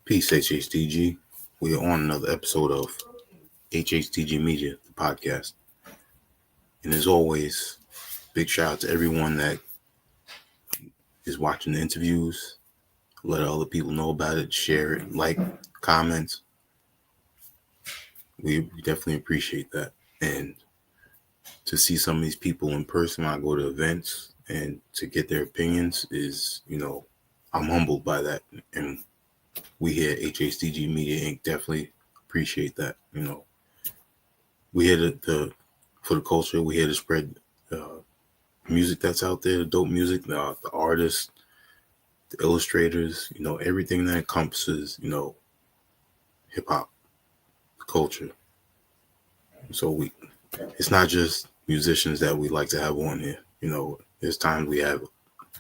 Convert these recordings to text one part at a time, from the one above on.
Peace, HHDG. We are on another episode of HHDG Media, the podcast. And as always, big shout out to everyone that is watching the interviews. Let other people know about it, share it, like, comments. We definitely appreciate that. And to see some of these people in person when I go to events and to get their opinions is, I'm humbled by that. And we here at HHDG Media Inc. definitely appreciate that. We here for the culture. We here to spread music that's out there, the dope music, the artists, the illustrators. Everything that encompasses, hip hop culture. So it's not just musicians that we like to have on here. There's times we have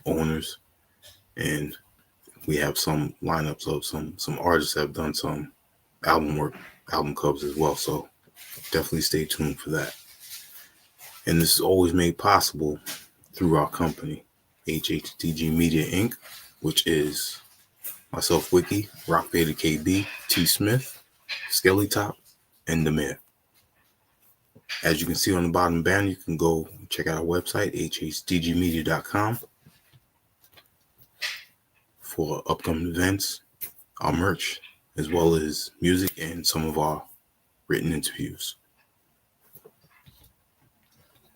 owners, and we have some lineups of some artists that have done some album covers as well. So definitely stay tuned for that. And this is always made possible through our company, HHDG Media Inc., which is myself, Wiki, Rock Vader KB, T. Smith, Skelly Top, and the Mayor. As you can see on the bottom banner, you can go check out our website, hhdgmedia.com, for upcoming events, our merch, as well as music and some of our written interviews.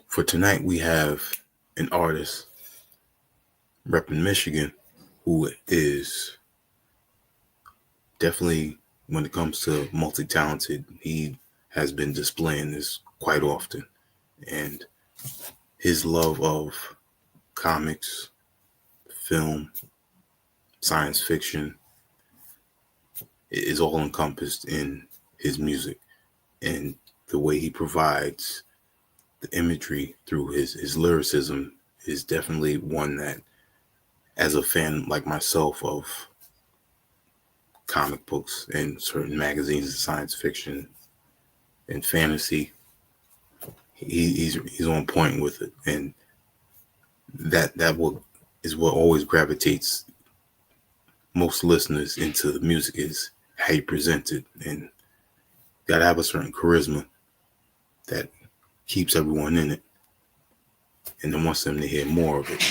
For tonight, we have an artist repping Michigan who is definitely, when it comes to multi-talented, he has been displaying this quite often. And his love of comics, film, science fiction is all encompassed in his music. And the way he provides the imagery through his lyricism is definitely one that, as a fan like myself of comic books and certain magazines of science fiction and fantasy, he's on point with it. And that is what always gravitates most listeners into the music, is how you present it. And gotta have a certain charisma that keeps everyone in it and then wants them to hear more of it.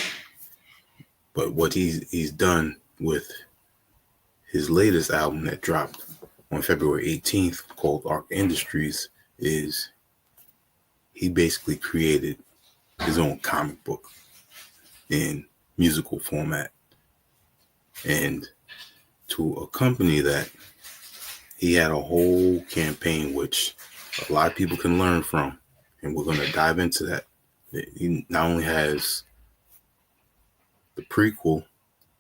But what he's done with his latest album that dropped on February 18th, called Arck Industries, is he basically created his own comic book in musical format. And to accompany that, he had a whole campaign which a lot of people can learn from, and we're going to dive into that. He not only has the prequel,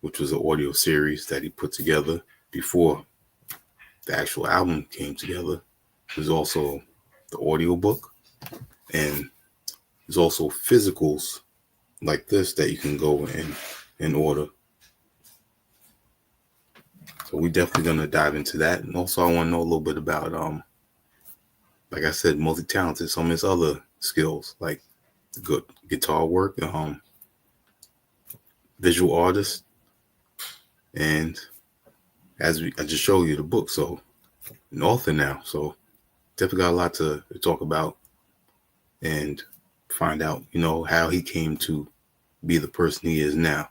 which was an audio series that he put together before the actual album came together. There's also the audio book, and there's also physicals like this that you can go and order. So we definitely gonna dive into that. And also I want to know a little bit about like I said, multi-talented, some of his other skills, like good guitar work, visual artist, and I just showed you the book, so an author now. So definitely got a lot to talk about and find out, how he came to be the person he is now.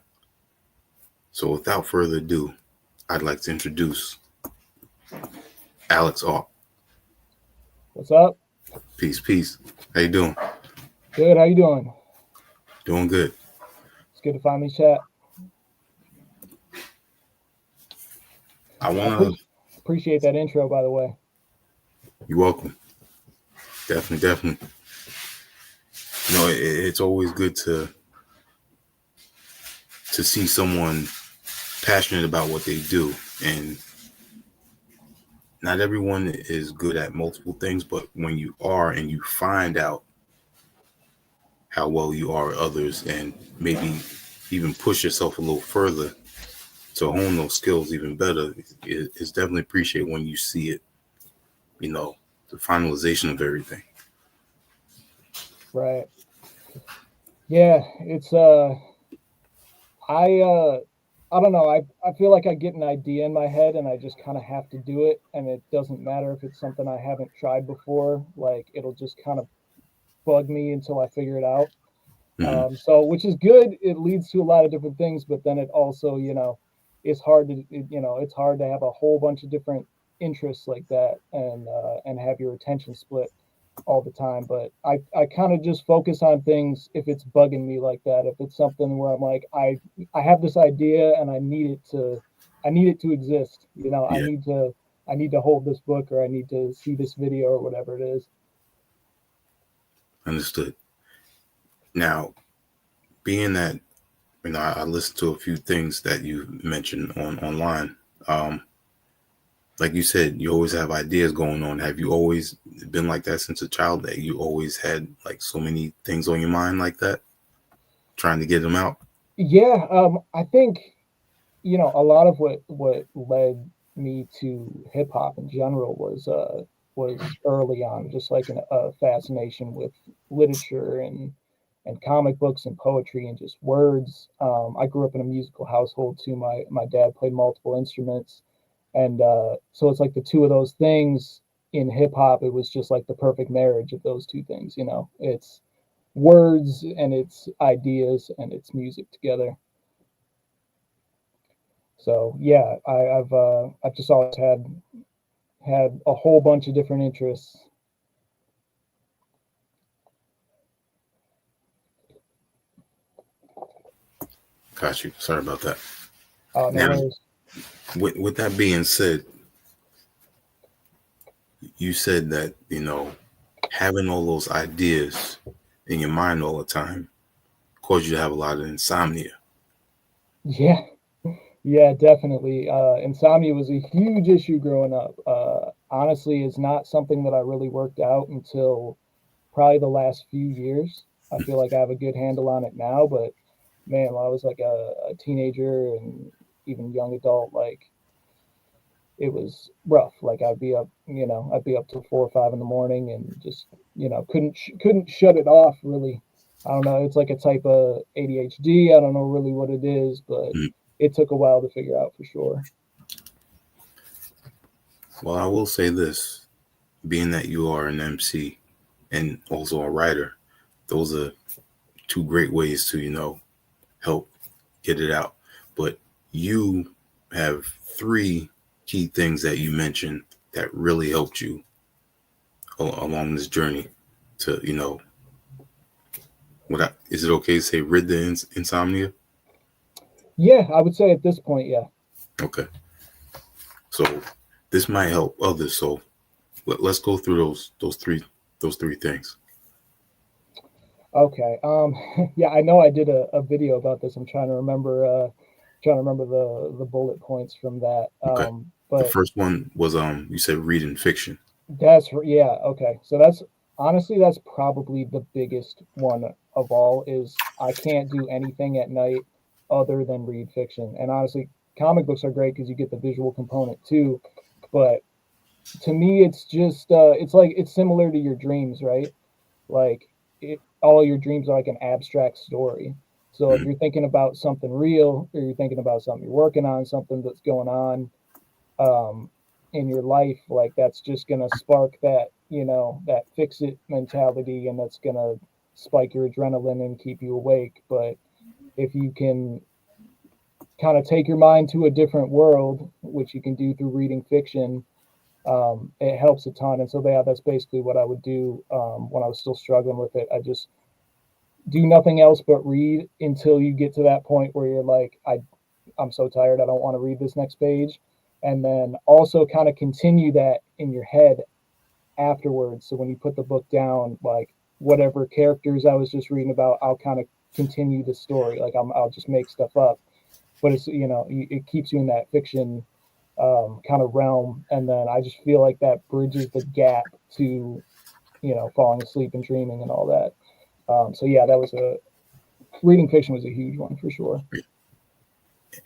So without further ado, I'd like to introduce Alex Arck. What's up? Peace. How you doing? Good. How you doing? Doing good. It's good to finally chat. I want to appreciate that intro, by the way. You're welcome. Definitely. It's always good to see someone passionate about what they do. And not everyone is good at multiple things, but when you are and you find out how well you are at others, and maybe even push yourself a little further to hone those skills even better, it's definitely appreciated when you see it, the finalization of everything. Right. Yeah, it's I don't know. I feel like I get an idea in my head and I just kind of have to do it. And it doesn't matter if it's something I haven't tried before. Like it'll just kind of bug me until I figure it out. Hmm. So, which is good. It leads to a lot of different things, but then it also, it's hard it's hard to have a whole bunch of different interests like that and have your attention split all the time. But I kind of just focus on things if it's bugging me like that. If it's something where I'm like, I have this idea and I need it to exist. Yeah, I need to hold this book or I need to see this video or whatever it is. understood. Now, being that I listened to a few things that you mentioned online. Um, like you said, you always have ideas going on. Have you always been like that since a child? That you always had like so many things on your mind like that, trying to get them out? Yeah, I think a lot of what led me to hip hop in general was early on, just like a fascination with literature and comic books and poetry and just words. I grew up in a musical household too. My dad played multiple instruments, and so it's like the two of those things in hip hop. It was just like the perfect marriage of those two things. It's words and it's ideas and it's music together. So yeah, I've just always had a whole bunch of different interests. Got you. Sorry about that. No Now, worries. with that being said, you said that having all those ideas in your mind all the time caused you to have a lot of insomnia. Yeah, yeah, definitely. Insomnia was a huge issue growing up. Honestly, it's not something that I really worked out until probably the last few years. I feel like I have a good handle on it now, but man, when I was like a teenager and even young adult, like it was rough. Like I'd be up till 4 or 5 in the morning and just couldn't shut it off really. I don't know. It's like a type of ADHD. I don't know really what it is, but Mm. it took a while to figure out for sure. Well, I will say this, being that you are an MC and also a writer, those are two great ways to, help get it out. But you have three key things that you mentioned that really helped you along this journey to, is it okay to say rid the insomnia? Yeah, I would say at this point, yeah. Okay. So this might help others. So let's go through those three things. Okay. Yeah, I know I did a video about this. I'm trying to remember the bullet points from that. Okay. The But first one was you said reading fiction. yeah, okay. So that's honestly that's probably the biggest one of all is I can't do anything at night other than read fiction. And honestly, comic books are great because you get the visual component too, but to me it's just it's like it's similar to your dreams, right? Like all your dreams are like an abstract story. So if Mhm. you're thinking about something real or you're thinking about something you're working on, something that's going on, in your life, like that's just gonna spark that that fix it mentality, and that's gonna spike your adrenaline and keep you awake. But if you can kind of take your mind to a different world, which you can do through reading fiction, it helps a ton. And so yeah, that's basically what I would do when I was still struggling with it. I just do nothing else but read until you get to that point where you're like, I'm so tired, I don't want to read this next page. And then also kind of continue that in your head afterwards. So when you put the book down, like whatever characters I was just reading about, I'll kind of continue the story. Like I'll just make stuff up, but it's it keeps you in that fiction kind of realm. And then I just feel like that bridges the gap to falling asleep and dreaming and all that. So yeah, that was a reading fiction was a huge one for sure.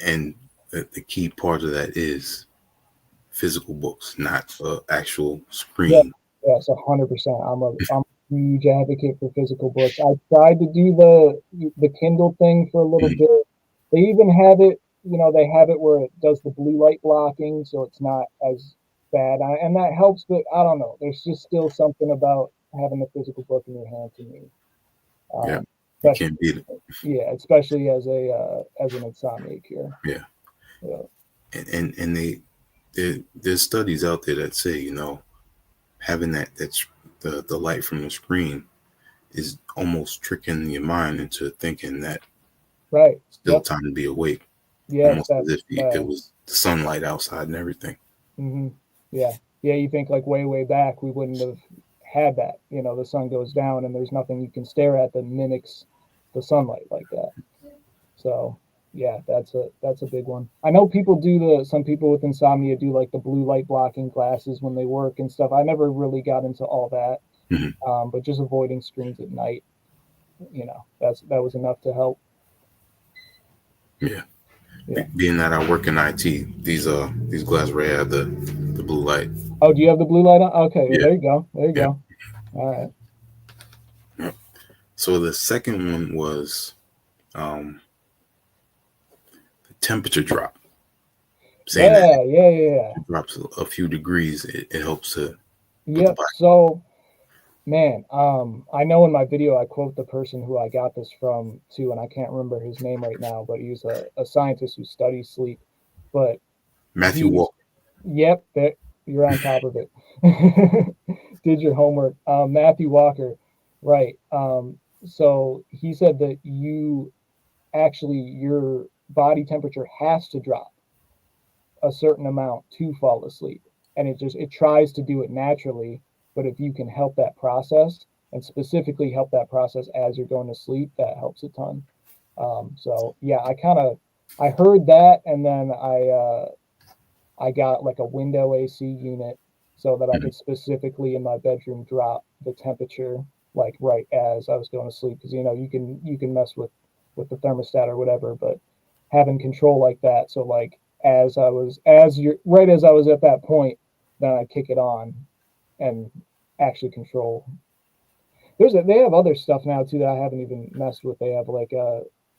And the key part of that is physical books, not actual Yeah, screen. yes, 100%. I'm a huge advocate for physical books. I tried to do the Kindle thing for a little Mhm. bit. They even have it. they have it where it does the blue light blocking, so it's not as bad, and that helps. But I don't know. There's just still something about having the physical book in your hand to me, Yeah, you especially can't beat it. yeah, especially as an insomniac here. Yeah, Yeah. and there's studies out there that say, having that's the light from the screen is almost tricking your mind into thinking that Right. it's still Yep. time to be awake, Yes. almost as if it That. was the sunlight outside and everything. Mm-hmm. Yeah. Yeah. You think like way back we wouldn't have had that. The sun goes down and there's nothing you can stare at that mimics the sunlight like that. So yeah, that's a big one. I know some people with insomnia do like the blue light blocking glasses when they work and stuff. I never really got into all that, Mhm. but just avoiding screens at night, that was enough to help. Yeah. Yeah. Being that I work in IT, these glasses right have the blue light. Oh, do you have the blue light on? Okay, well, Yeah. there you go. There you Yeah. go. All right. Yeah. So the second one was the temperature drop. Saying that Yeah. it drops a few degrees, it helps to put the Yep. body. So, man, I know in my video I quote the person who I got this from too, and I can't remember his name right now, but he's a scientist who studies sleep. But Matthew he was, Walker. yep, you're on top of it. Did your homework. Matthew Walker, right. So he said that your body temperature has to drop a certain amount to fall asleep, and it tries to do it naturally. But if you can help that process, and specifically help that process as you're going to sleep, that helps a ton. So yeah, I heard that, and then I got like a window AC unit so that I Mhm. could specifically in my bedroom drop the temperature like right as I was going to sleep, because you can mess with the thermostat or whatever, but having control like that, so like as I was at that point, then I kick it on and actually control. They have other stuff now too that I haven't even messed with. They have like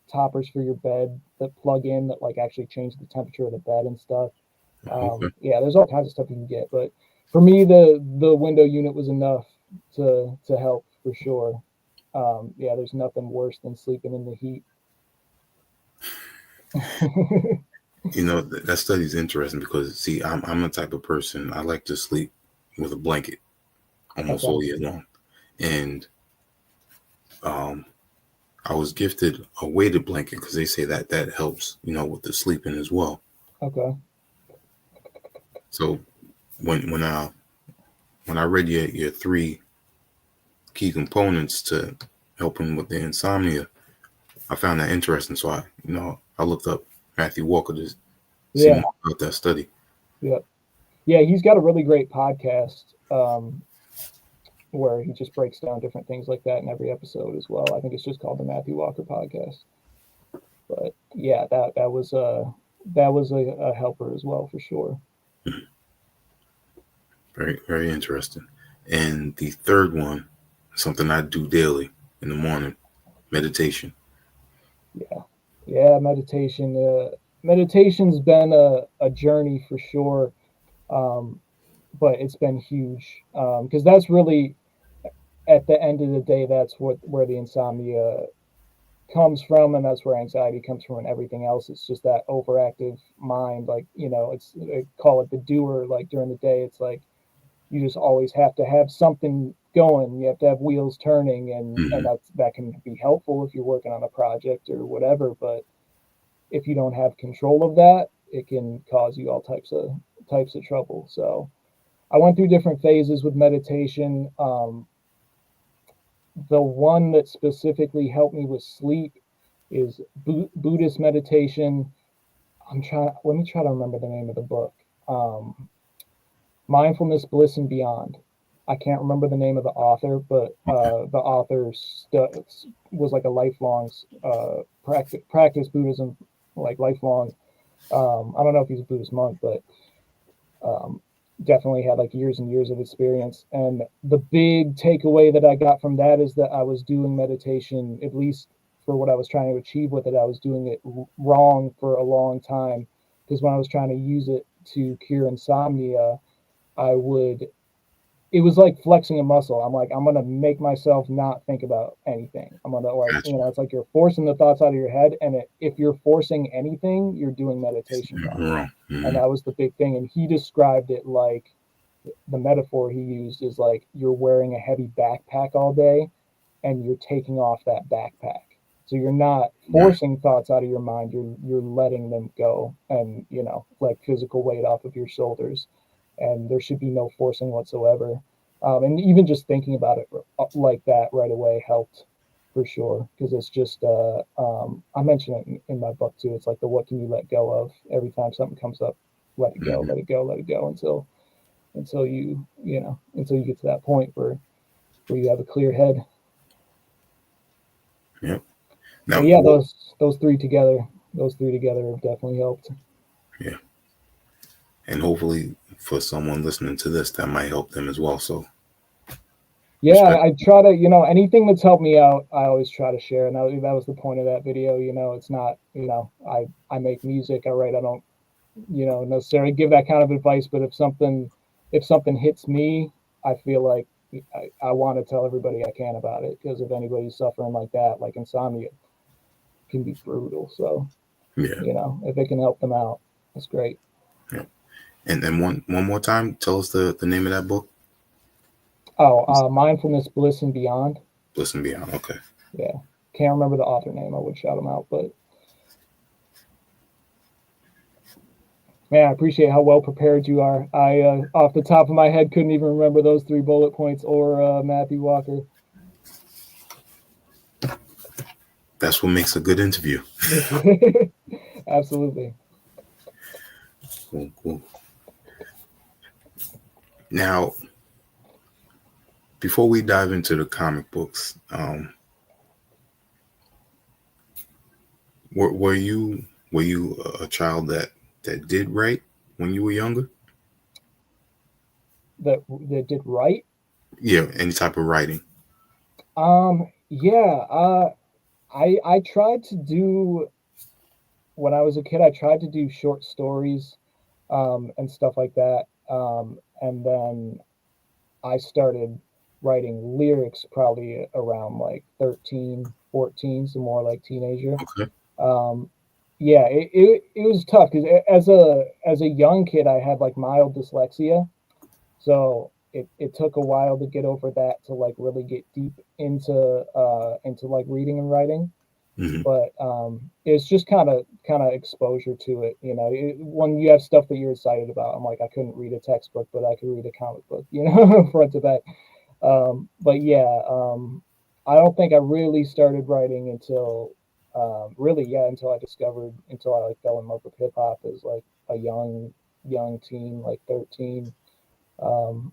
toppers for your bed that plug in that like actually change the temperature of the bed and stuff. Okay. Yeah, there's all kinds of stuff you can get, but for me, the window unit was enough to help for sure. Yeah, there's nothing worse than sleeping in the heat. That study is interesting because, see, I'm the type of person, I like to sleep with a blanket almost Okay, all year long, and um, I was gifted a weighted blanket because they say that helps, with the sleeping as well. okay, So when I read your three key components to helping with the insomnia, I found that interesting. So I looked up Matthew Walker to see yeah, more about that study. yeah, yeah. He's got a really great podcast where he just breaks down different things like that in every episode as well. I think it's just called the Matthew Walker podcast. But yeah, that was a helper as well for sure. Very, very interesting. And the third one, something I do daily in the morning, meditation. Yeah, yeah. Meditation's been a journey for sure, um, but it's been huge because that's really at the end of the day that's where the insomnia comes from, and that's where anxiety comes from, and everything else. It's just that overactive mind, like it's they call it the doer. Like during the day, it's like you just always have to have something going. You have to have wheels turning, and Hmm. that can be helpful if you're working on a project or whatever. But if you don't have control of that, it can cause you all types of trouble. So I went through different phases with meditation. The one that specifically helped me with sleep is Buddhist meditation. Let me try to remember the name of the book. Mindfulness, Bliss, and Beyond. I can't remember the name of the author, but the author was like a lifelong practice Buddhism, like lifelong. I don't know if he's a Buddhist monk, but um, definitely had like years and years of experience. And the big takeaway that I got from that is that I was doing meditation at least for what I was trying to achieve with it, I was doing it wrong for a long time. Because when I was trying to use it to cure insomnia, I would it was like flexing a muscle. I'm like, I'm gonna make myself not think about anything. I'm gonna like, Gotcha. it's like you're forcing the thoughts out of your head, and if you're forcing anything, you're doing meditation wrong. Wrong. And that was the big thing. And he described it like the metaphor he used is like you're wearing a heavy backpack all day, and you're taking off that backpack. So you're not Right. forcing thoughts out of your mind. You're letting them go, and like physical weight off of your shoulders, and there should be no forcing whatsoever. And even just thinking about it like that right away helped for sure, because it's just I mentioned it in my book too. It's like the what can you let go of every time something comes up. Let it go, Mhm. let it go, let it go until until you get to that point where you have a clear head. Yep. But Now, yeah, those three together, have definitely helped. yeah, and hopefully for someone listening to this, that might help them as well. So Yeah, respect. I try to, anything that's helped me out, I always try to share. And that was the point of that video. It's not, I make music, I write. I don't, necessarily give that kind of advice. But if something hits me, I feel like I want to tell everybody I can about it, because if anybody's suffering like that, like insomnia, it can be brutal. So, Yeah. if it can help them out, that's great. Yeah. And then one more time, tell us the name of that book. Oh, Mindfulness, Bliss, and Beyond. Listen Beyond. Okay. Yeah, can't remember the author name. I would shout him out, but man, I appreciate how well prepared you are. I, off the top of my head, couldn't even remember those 3 bullet points or Matthew Walker. That's what makes a good interview. Absolutely. Cool, cool. Now, before we dive into the comic books, were you a child that did write when you were younger? That did right. Yeah, any type of writing. Yeah. I tried to do when I was a kid. I tried to do short stories, and stuff like that. And then I started writing lyrics probably around like 13, 14, so more like teenager. Okay. Um, yeah, it was tough because as a young kid, I had like mild dyslexia, so it took a while to get over that, to like really get deep into like reading and writing. Hmm. But it's just kind of exposure to it. When you have stuff that you're excited about, I'm like, I couldn't read a textbook, but I could read a comic book, front to back. But yeah, I don't think I really started writing until really, yeah, until I like fell in love with hip hop as like a young teen, like 13, um,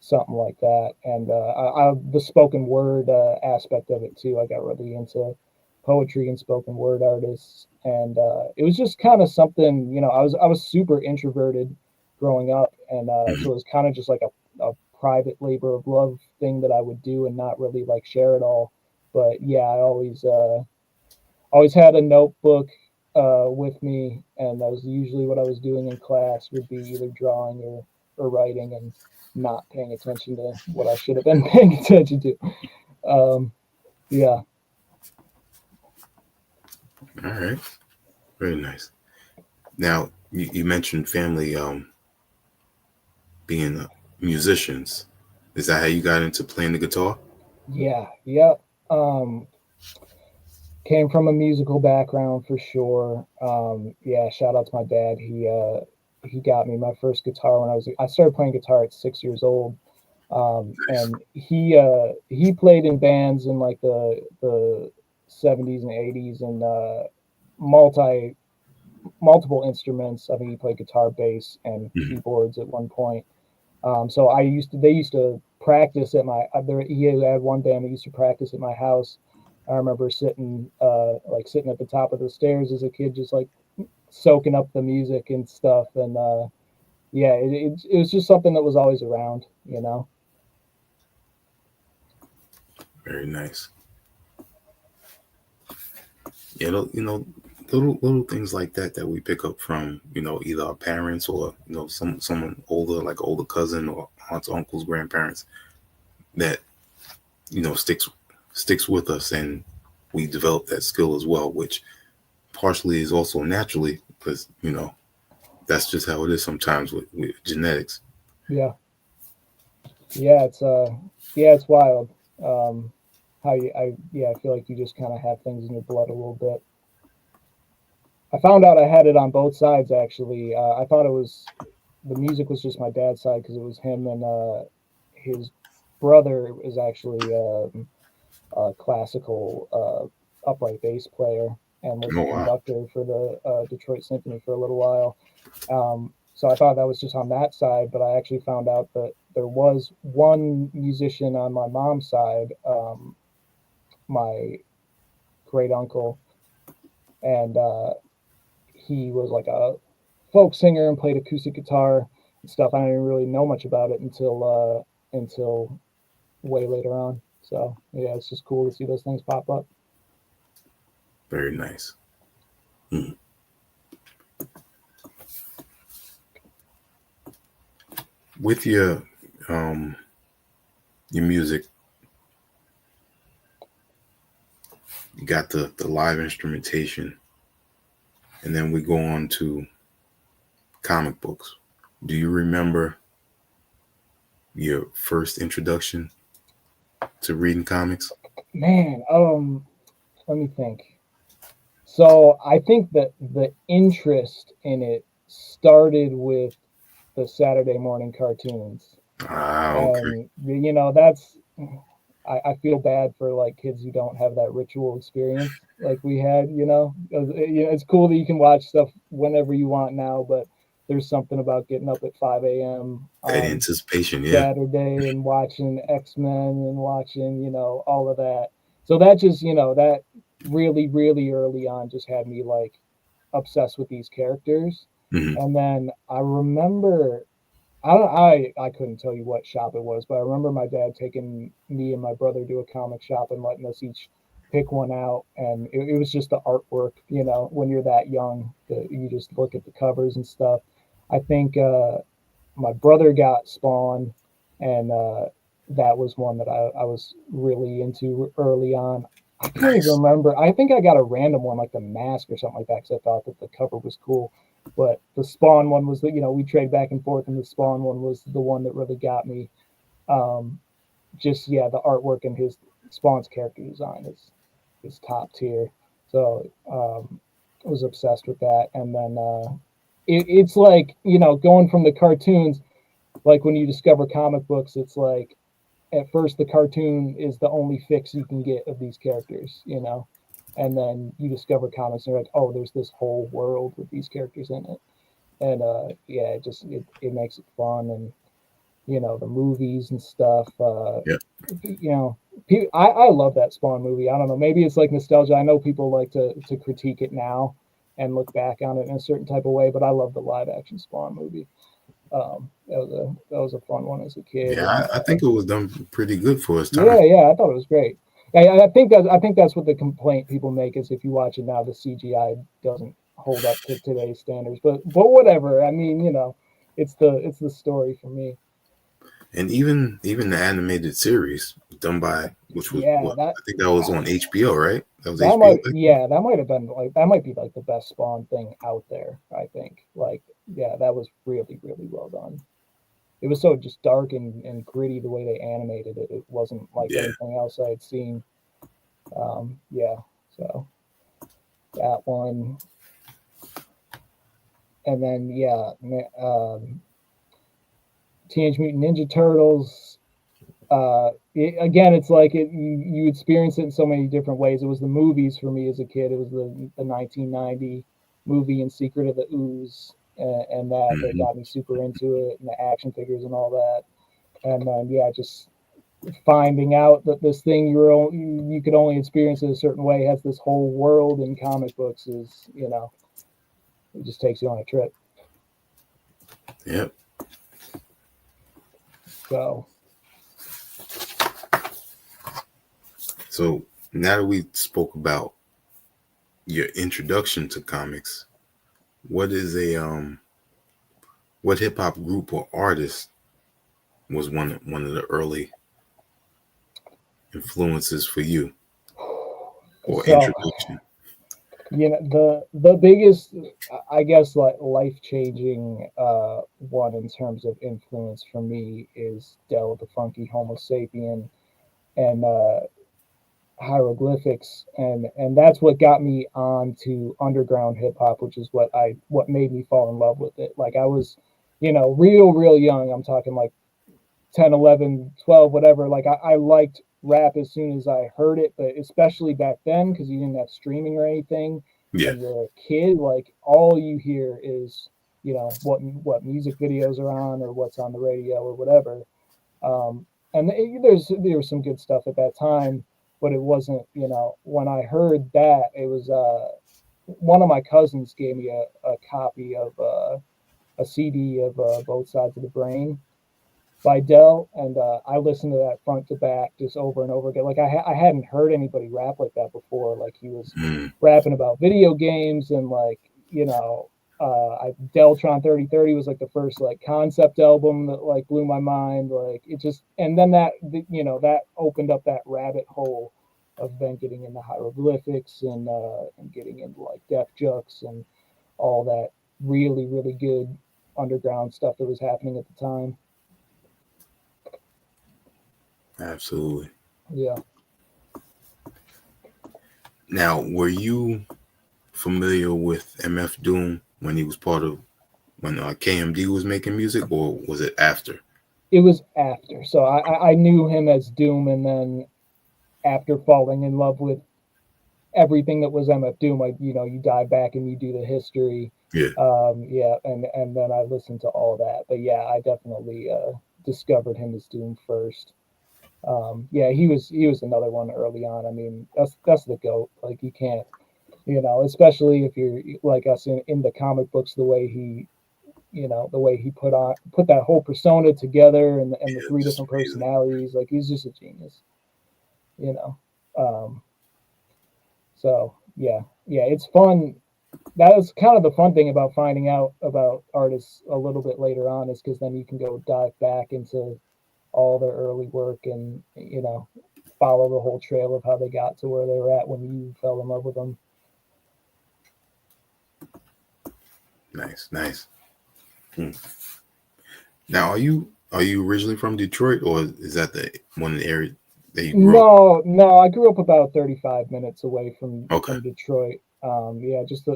something like that. And the spoken word aspect of it too. I got really into poetry and spoken word artists, and it was just kind of something. I was super introverted growing up, and Hmm. so it was kind of just like a private labor of love thing that I would do and not really like share it all. But yeah, I always had a notebook with me, and that was usually what I was doing in class, would be either drawing or writing, and not paying attention to what I should have been paying attention to. Um, yeah, All right. Very nice. Now, you mentioned family being musicians. Is that how you got into playing the guitar? yeah. Um, Came from a musical background for sure. Yeah, shout out to my dad. He got me my first guitar when I started playing guitar at 6 years old. Nice. And he played in bands in like the 70s and 80s, and multi multiple instruments. I think he played guitar, bass, and Mhm. keyboards at one point. So they used to practice at he had one band that used to practice at my house. I remember sitting at the top of the stairs as a kid, just like soaking up the music and stuff. And yeah, it was just something that was always around. Very nice. little things like that we pick up from, either our parents or, someone older, like older cousin or aunts, uncles, grandparents, that, sticks with us, and we develop that skill as well, which partially is also naturally because, that's just how it is sometimes with genetics. Yeah. It's wild. How I feel like you just kind of have things in your blood a little bit. I found out I had it on both sides actually. I thought it was the music was just my dad's side because it was him and his brother is actually a classical upright bass player and was Oh the wow. conductor for the Detroit Symphony for a little while. So I thought that was just on that side, but I actually found out that there was one musician on my mom's side, my great uncle, and he was like a folk singer and played acoustic guitar and stuff. I didn't really know much about it until way later on. So yeah, it's just cool to see those things pop up. Very nice. Hmm. With your music, you got the live instrumentation, and then we go on to comic books. Do you remember your first introduction to reading comics? Man, let me think. So I think that the interest in it started with the Saturday morning cartoons, Ah, okay. and that's I feel bad for like kids who don't have that ritual experience like we had. It's cool that you can watch stuff whenever you want now, but there's something about getting up at 5 a.m. That on anticipation, yeah. Saturday and watching X-Men and watching, all of that. So that just, that really, really early on just had me like obsessed with these characters. Hmm. And then I remember I couldn't tell you what shop it was, but I remember my dad taking me and my brother to a comic shop and letting us each pick one out, and it was just the artwork. When you're that young, you just look at the covers and stuff. I think my brother got Spawn, and that was one that I was really into early on. I can't even Nice. remember. I think I got a random one like the Mask or something like that because I thought that the cover was cool. But the Spawn one was we trade back and forth, and the Spawn one was the one that really got me. Um, just the artwork and his Spawn's character design is top tier. So I was obsessed with that, and then it's like going from the cartoons, like when you discover comic books, it's like at first the cartoon is the only fix you can get of these characters, and then you discover comics and you're like, oh, there's this whole world with these characters in it, and it makes it fun, and the movies and stuff. Yep. You know, I love that Spawn movie. I don't know, maybe it's like nostalgia. I know people like to critique it now and look back on it in a certain type of way, but I love the live action Spawn movie. That was a fun one as a kid, Yeah, and I think it was done pretty good for its time. yeah, I thought it was great. I think that's what the complaint people make is if you watch it now, the CGI doesn't hold up to today's standards. But whatever. I mean, it's the story for me. And even the animated series done by, which was Yeah, what I think that was on HBO, right? That was that HBO might back then? yeah that might have been like that might be like the best Spawn thing out there. I think like yeah, that was really really well done. It was so just dark and gritty the way they animated it. It wasn't like Yeah. anything else I had seen. Yeah, so that one, and then Teenage Mutant Ninja Turtles. Again, it's like you experience it in so many different ways. It was the movies for me as a kid. It was the 1990 movie and Secret of the Ooze, and that Hmm. got me super into it, and the action figures and all that. And then just finding out that this thing you could only experience it a certain way has this whole world in comic books is it just takes you on a trip. Yep. So So now that we spoke about your introduction to comics, what is what hip hop group or artist was one of the early influences for you or So, introduction? the biggest, I guess, like life changing one in terms of influence for me is Del the Funky Homo Sapien and hieroglyphics, and that's what got me on to underground hip hop, which is what made me fall in love with it. Like I was, real young. I'm talking like 10, 11, 12, whatever. Like I liked rap as soon as I heard it, but especially back then because you didn't have streaming or anything, Yeah, and you're a kid. Like all you hear is what music videos are on or what's on the radio or whatever. And there was some good stuff at that time, but it wasn't. When I heard that, it was one of my cousins gave me a copy of a CD of Both Sides of the Brain by Dell, and I listened to that front to back just over and over again. Like I hadn't heard anybody rap like that before. Like he was mm, rapping about video games and like Deltron 3030 was like the first like concept album that like blew my mind. Like it just and then that opened up that rabbit hole of then getting into hieroglyphics and getting into like Def Jux and all that really good underground stuff that was happening at the time. absolutely. Yeah. Now, were you familiar with MF Doom when he was part of when KMD was making music, or was it after? It was after. So I knew him as Doom, and then after falling in love with everything that was MF Doom, you dive back and you do the history. Yeah, Yeah, and then I listened to all that. But yeah, I definitely discovered him as Doom first. Yeah, he was another one early on. I mean, that's the goat. Like you can't, especially if you're like us in the comic books, the way he put that whole persona together and the yeah, three just different amazing. personalities. Like he's just a genius, you know. Um, so yeah, it's fun. That was kind of the fun thing about finding out about artists a little bit later on is because then you can go dive back into all their early work and follow the whole trail of how they got to where they were at when you fell in love with them. Nice, nice. Hmm. Now, are you originally from Detroit, or is that the one of the area that you grew up? No, I grew up about 35 minutes away Okay. from Detroit. Yeah, just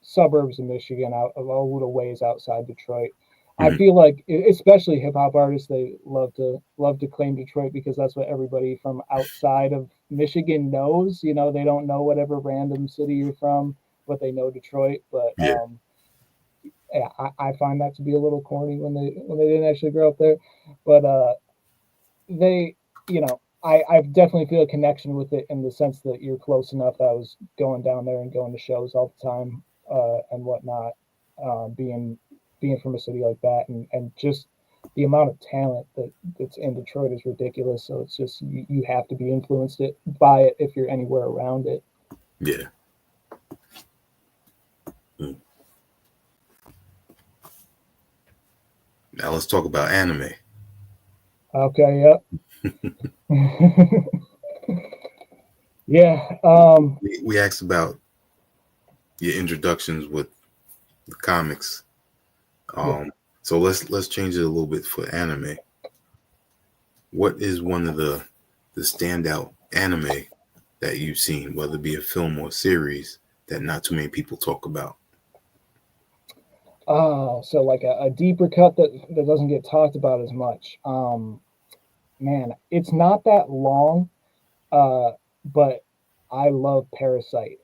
suburbs of Michigan, out a little ways outside Detroit. I Hmm. feel like, especially hip hop artists, they love to claim Detroit because that's what everybody from outside of Michigan knows. They don't know whatever random city you're from, but they know Detroit. But Yeah, yeah, I find that to be a little corny when they didn't actually grow up there. But they, I definitely feel a connection with it in the sense that you're close enough. I was going down there and going to shows all the time and whatnot. Being from a city like that, and just the amount of talent that's in Detroit is ridiculous. So it's just you have to be influenced by it if you're anywhere around it. yeah. Hmm. Now let's talk about anime. Okay, yep. Yeah. We asked about your introductions with the comics. Yeah. So let's change it a little bit for anime. What is one of the standout anime that you've seen, whether it be a film or a series, that not too many people talk about? Oh, so like a deeper cut that doesn't get talked about as much. Man, it's not that long, uh, but I love Parasite.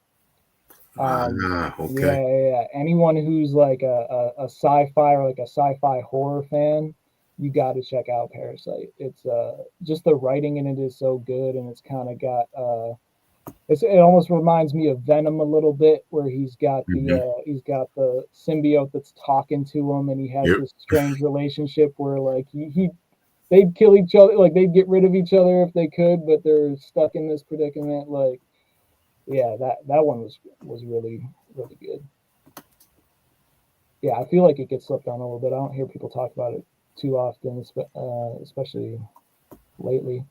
Okay. Yeah. Anyone who's like a sci-fi or like a sci-fi horror fan, you got to check out Parasite. It's just the writing in it is so good, and it's kind of got it almost reminds me of Venom a little bit, where Hmm. he's got the symbiote that's talking to him, and he has Yep. this strange relationship where like they'd kill each other, like they'd get rid of each other if they could, but they're stuck in this predicament. Like Yeah, that one was really really good. Yeah, I feel like it gets slept on a little bit. I don't hear people talk about it too often, especially lately.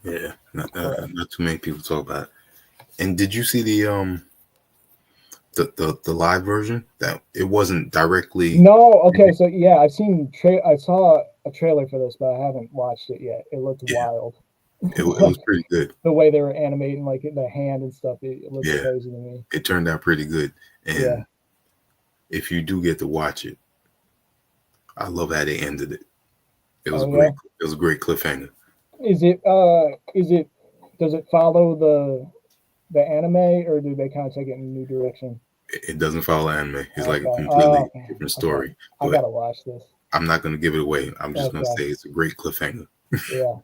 Yeah, But not too many people talk about it. And did you see the live version? That it wasn't directly. no, okay, so yeah, I saw a trailer for this, but I haven't watched it yet. It looked Yeah, wild. it was Like pretty good. the way they were animating like the hand and stuff, it looked Yeah, crazy to me. it turned out pretty good. Yeah. And if you do get to watch it, I love how they ended it. It was Oh great. yeah. It was a great cliffhanger. Is it does it follow the anime or do they kind of take it in a new direction? It doesn't follow anime. It's like a Okay. completely Okay. different Okay. story. I But gotta watch this. I'm not going to give it away. I'm just going to Okay. say it's a great cliffhanger. Yeah.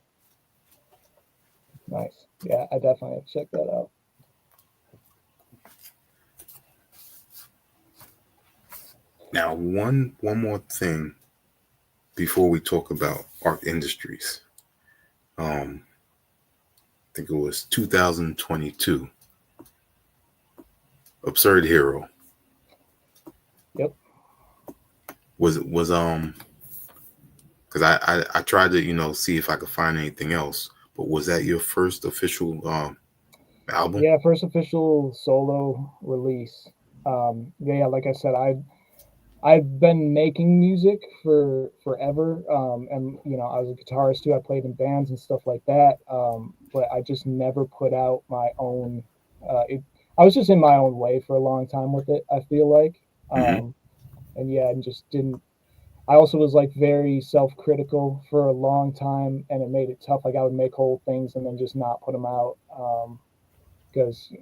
Nice. Yeah, I definitely have to check that out. Now, one more thing before we talk about Arc Industries. I think it was 2022. Absurd Hero Yep. was because I tried to see if I could find anything else. But was that your first official album? Yeah, first official solo release. Yeah, like I said, I've been making music for forever, and I was a guitarist too. I played in bands and stuff like that, but I just never put out my own. I was just in my own way for a long time with it. I feel like, Hmm. and yeah, and just didn't. I also was like very self-critical for a long time, and it made it tough. Like I would make whole things and then just not put them out because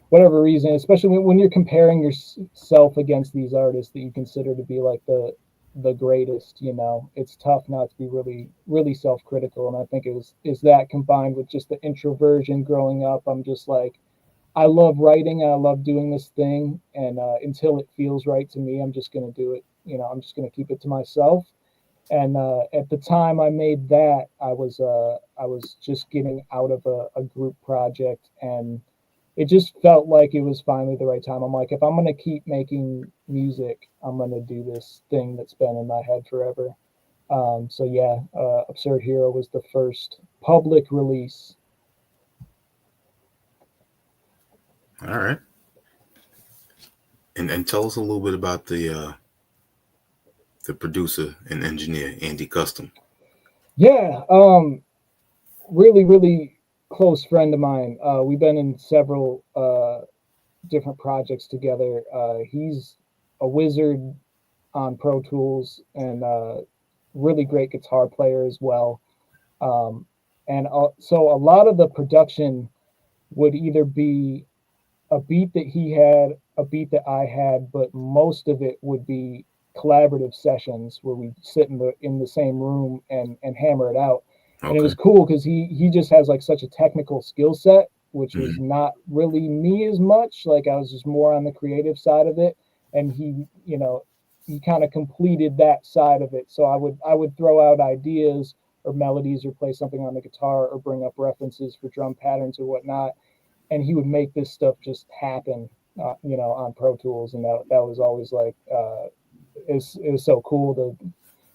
whatever reason, especially when you're comparing yourself against these artists that you consider to be like the greatest, it's tough not to be really really self-critical. And I think it was is that combined with just the introversion growing up. I'm just like I love writing and I love doing this thing, and until it feels right to me, I'm just gonna do it. I'm just gonna keep it to myself. And at the time I made that, I was just getting out of a group project, and it just felt like it was finally the right time. I'm like, if I'm gonna keep making music, I'm gonna do this thing that's been in my head forever. So yeah, Absurd Hero was the first public release. All right, and tell us a little bit about the producer and engineer Andy Custom. Yeah, really, really close friend of mine. We've been in several different projects together. He's a wizard on Pro Tools and really great guitar player as well. Um, and so a lot of the production would either be a beat that he had, a beat that I had, but most of it would be collaborative sessions where we sit in the same room and hammer it out. And it was Okay. cool because he just has like such a technical skill set, which was Hmm. not really me as much. Like I was just more on the creative side of it, and he kind of completed that side of it. So I would throw out ideas or melodies or play something on the guitar or bring up references for drum patterns or whatnot, and he would make this stuff just happen, on Pro Tools, and that was always like it was so cool to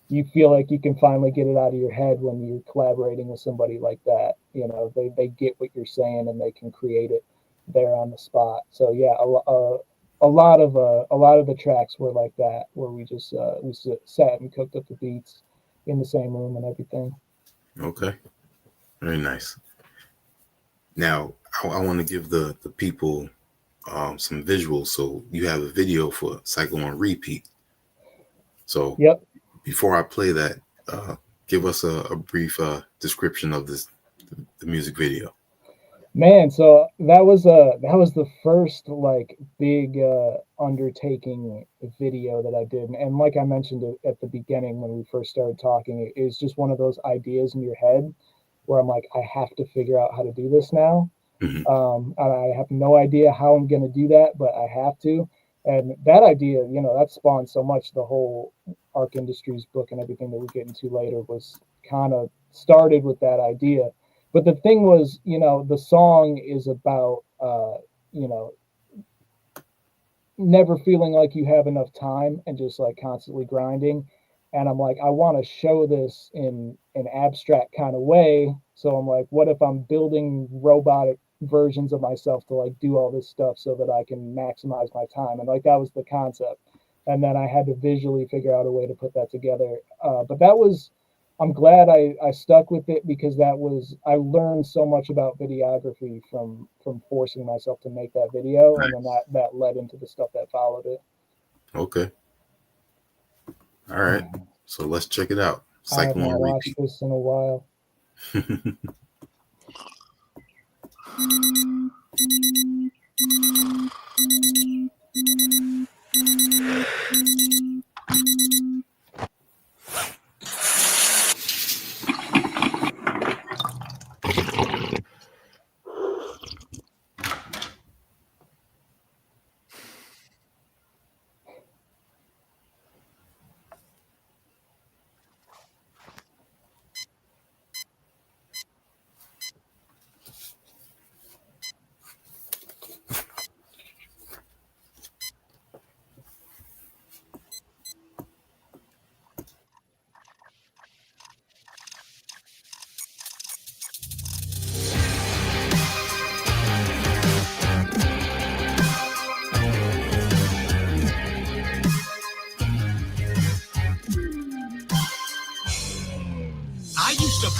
you feel like you can finally get it out of your head when you're collaborating with somebody like that. They get what you're saying and they can create it there on the spot. So yeah, a lot of the tracks were like that, where we sat and cooked up the beats in the same room and everything. Okay. Very nice. Now, I want to give the people some visuals. So you have a video for Cycle on Repeat. So Yep. before I play that, give us a brief description of the music video. Man, so that was the first like big undertaking video that I did, and like I mentioned at the beginning when we first started talking, it was just one of those ideas in your head where I'm like, I have to figure out how to do this now. Hmm. I have no idea how I'm going to do that, but I have to. And that idea, that spawned so much. The whole Arc Industries book and everything that we get into later was kind of started with that idea. But the thing was, you know, the song is about, you know, never feeling like you have enough time and just like constantly grinding. And I'm like, I want to show this in an abstract kind of way. So I'm like, what if I'm building robotic versions of myself to like do all this stuff so that I can maximize my time? And like that was the concept. And then I had to visually figure out a way to put that together. But that was, I'm glad I stuck with it because that was, I learned so much about videography from forcing myself to make that video, and then that led into the stuff that followed it. Okay. All right. So let's check it out. I have not watched this in a while.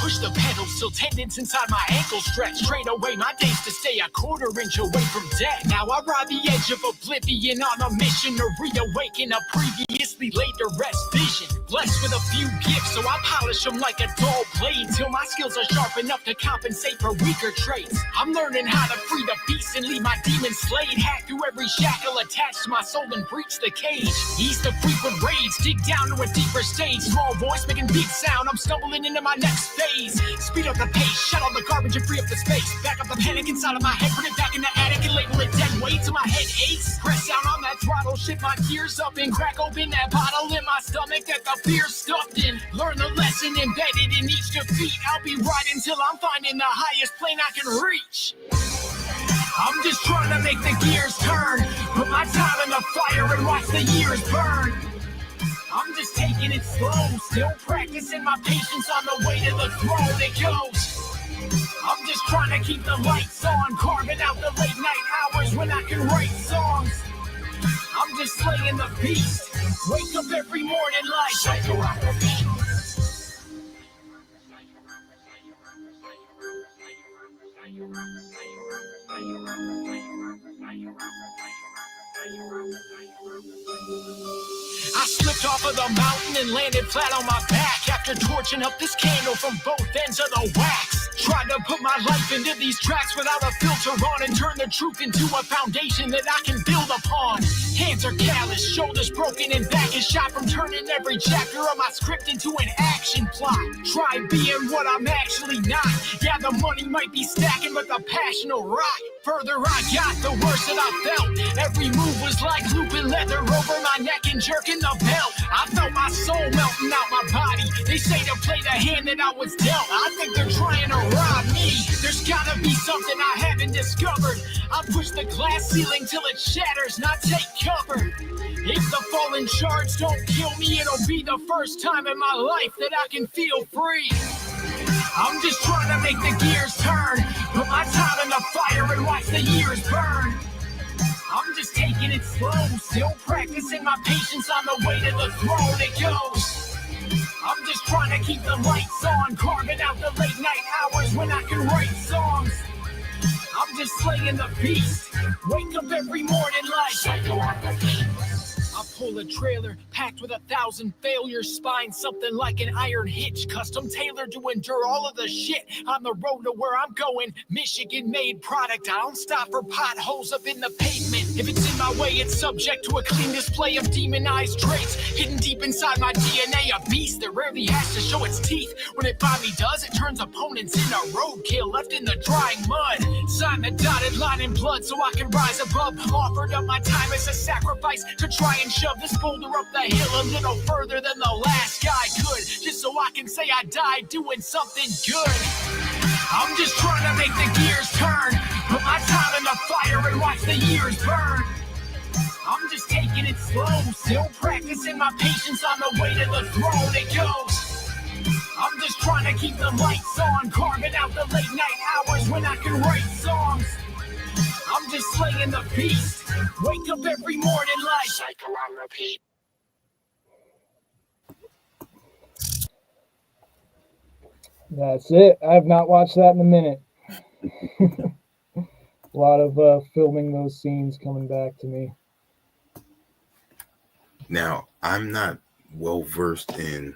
Push the pedals till tendons inside my ankles stretch. Trade away my days to stay a quarter inch away from death. Now I ride the edge of oblivion on a mission to reawaken a previously laid to rest vision. Blessed with a few gifts, so I polish them like a dull blade till my skills are sharp enough to compensate for weaker traits. I'm learning how to free the beast and leave my demons slayed. Hack through every shackle attached to my soul and breach the cage. Ease the frequent rage, dig down to a deeper stage. Small voice making big sound, I'm stumbling into my next phase. Speed up the pace, shut all the garbage and free up the space. Back up the panic inside of my head, put it back in the attic and label it dead weight till my head aches. Press down on that throttle, shift my gears up and crack open that bottle in my stomach that the fear's stuffed in. Learn the lesson embedded in each defeat. I'll be right until I'm finding the highest plane I can reach. I'm just trying to make the gears turn, put my time in the fire and watch the years burn. I'm just taking it slow, still practicing my patience on the way to the throne it goes. I'm just trying to keep the lights on, carving out the late night hours when I can write songs. I'm just slaying the beast, wake up every morning like psychoactive. I slipped off of the mountain and landed flat on my back after torching up this candle from both ends of the wax. Tried to put my life into these tracks without a filter on and turn the truth into a foundation that I can build upon. Hands are calloused, shoulders broken, and back is shot from turning every chapter of my script into an action plot. Try being what I'm actually not. Yeah, the money might be stacking, but the passion will rot. Further I got, the worse that I felt. Every move was like looping leather over my neck and jerking the belt. I felt my soul melting out my body. They say to play the hand that I was dealt. I think they're trying to rob me. There's gotta be something I haven't discovered. I push the glass ceiling till it shatters, not take cover. If the fallen shards don't kill me, it'll be the first time in my life that I can feel free. I'm just trying to make the gears turn, put my time in the fire and watch the years burn. I'm just taking it slow, still practicing my patience on the way to the throne it goes. I'm just trying to keep the lights on, carving out the late night hours when I can write songs. I'm just slaying the beast, wake up every morning like psychoactive. I pull a trailer packed with 1,000 failures, spine something like an iron hitch, custom tailored to endure all of the shit on the road to where I'm going. Michigan made product, I don't stop for potholes up in the pavement. If it's in my way, it's subject to a clean display of demonized traits hidden deep inside my DNA, a beast that rarely has to show its teeth. When it finally does, it turns opponents into roadkill left in the drying mud. Sign the dotted line in blood so I can rise above. Offered up my time as a sacrifice to try and shove this boulder up the hill a little further than the last guy could, just so I can say I died doing something good. I'm just trying to make the gears turn, put my time in the fire and watch the years burn. I'm just taking it slow, still practicing my patience on the way to the throne. It goes, I'm just trying to keep the lights on, carving out the late night hours when I can write songs. I'm just slaying the beast, wake up every morning like cycle on repeat. That's it. I have not watched that in a minute. A lot of filming those scenes coming back to me. Now, I'm not well versed in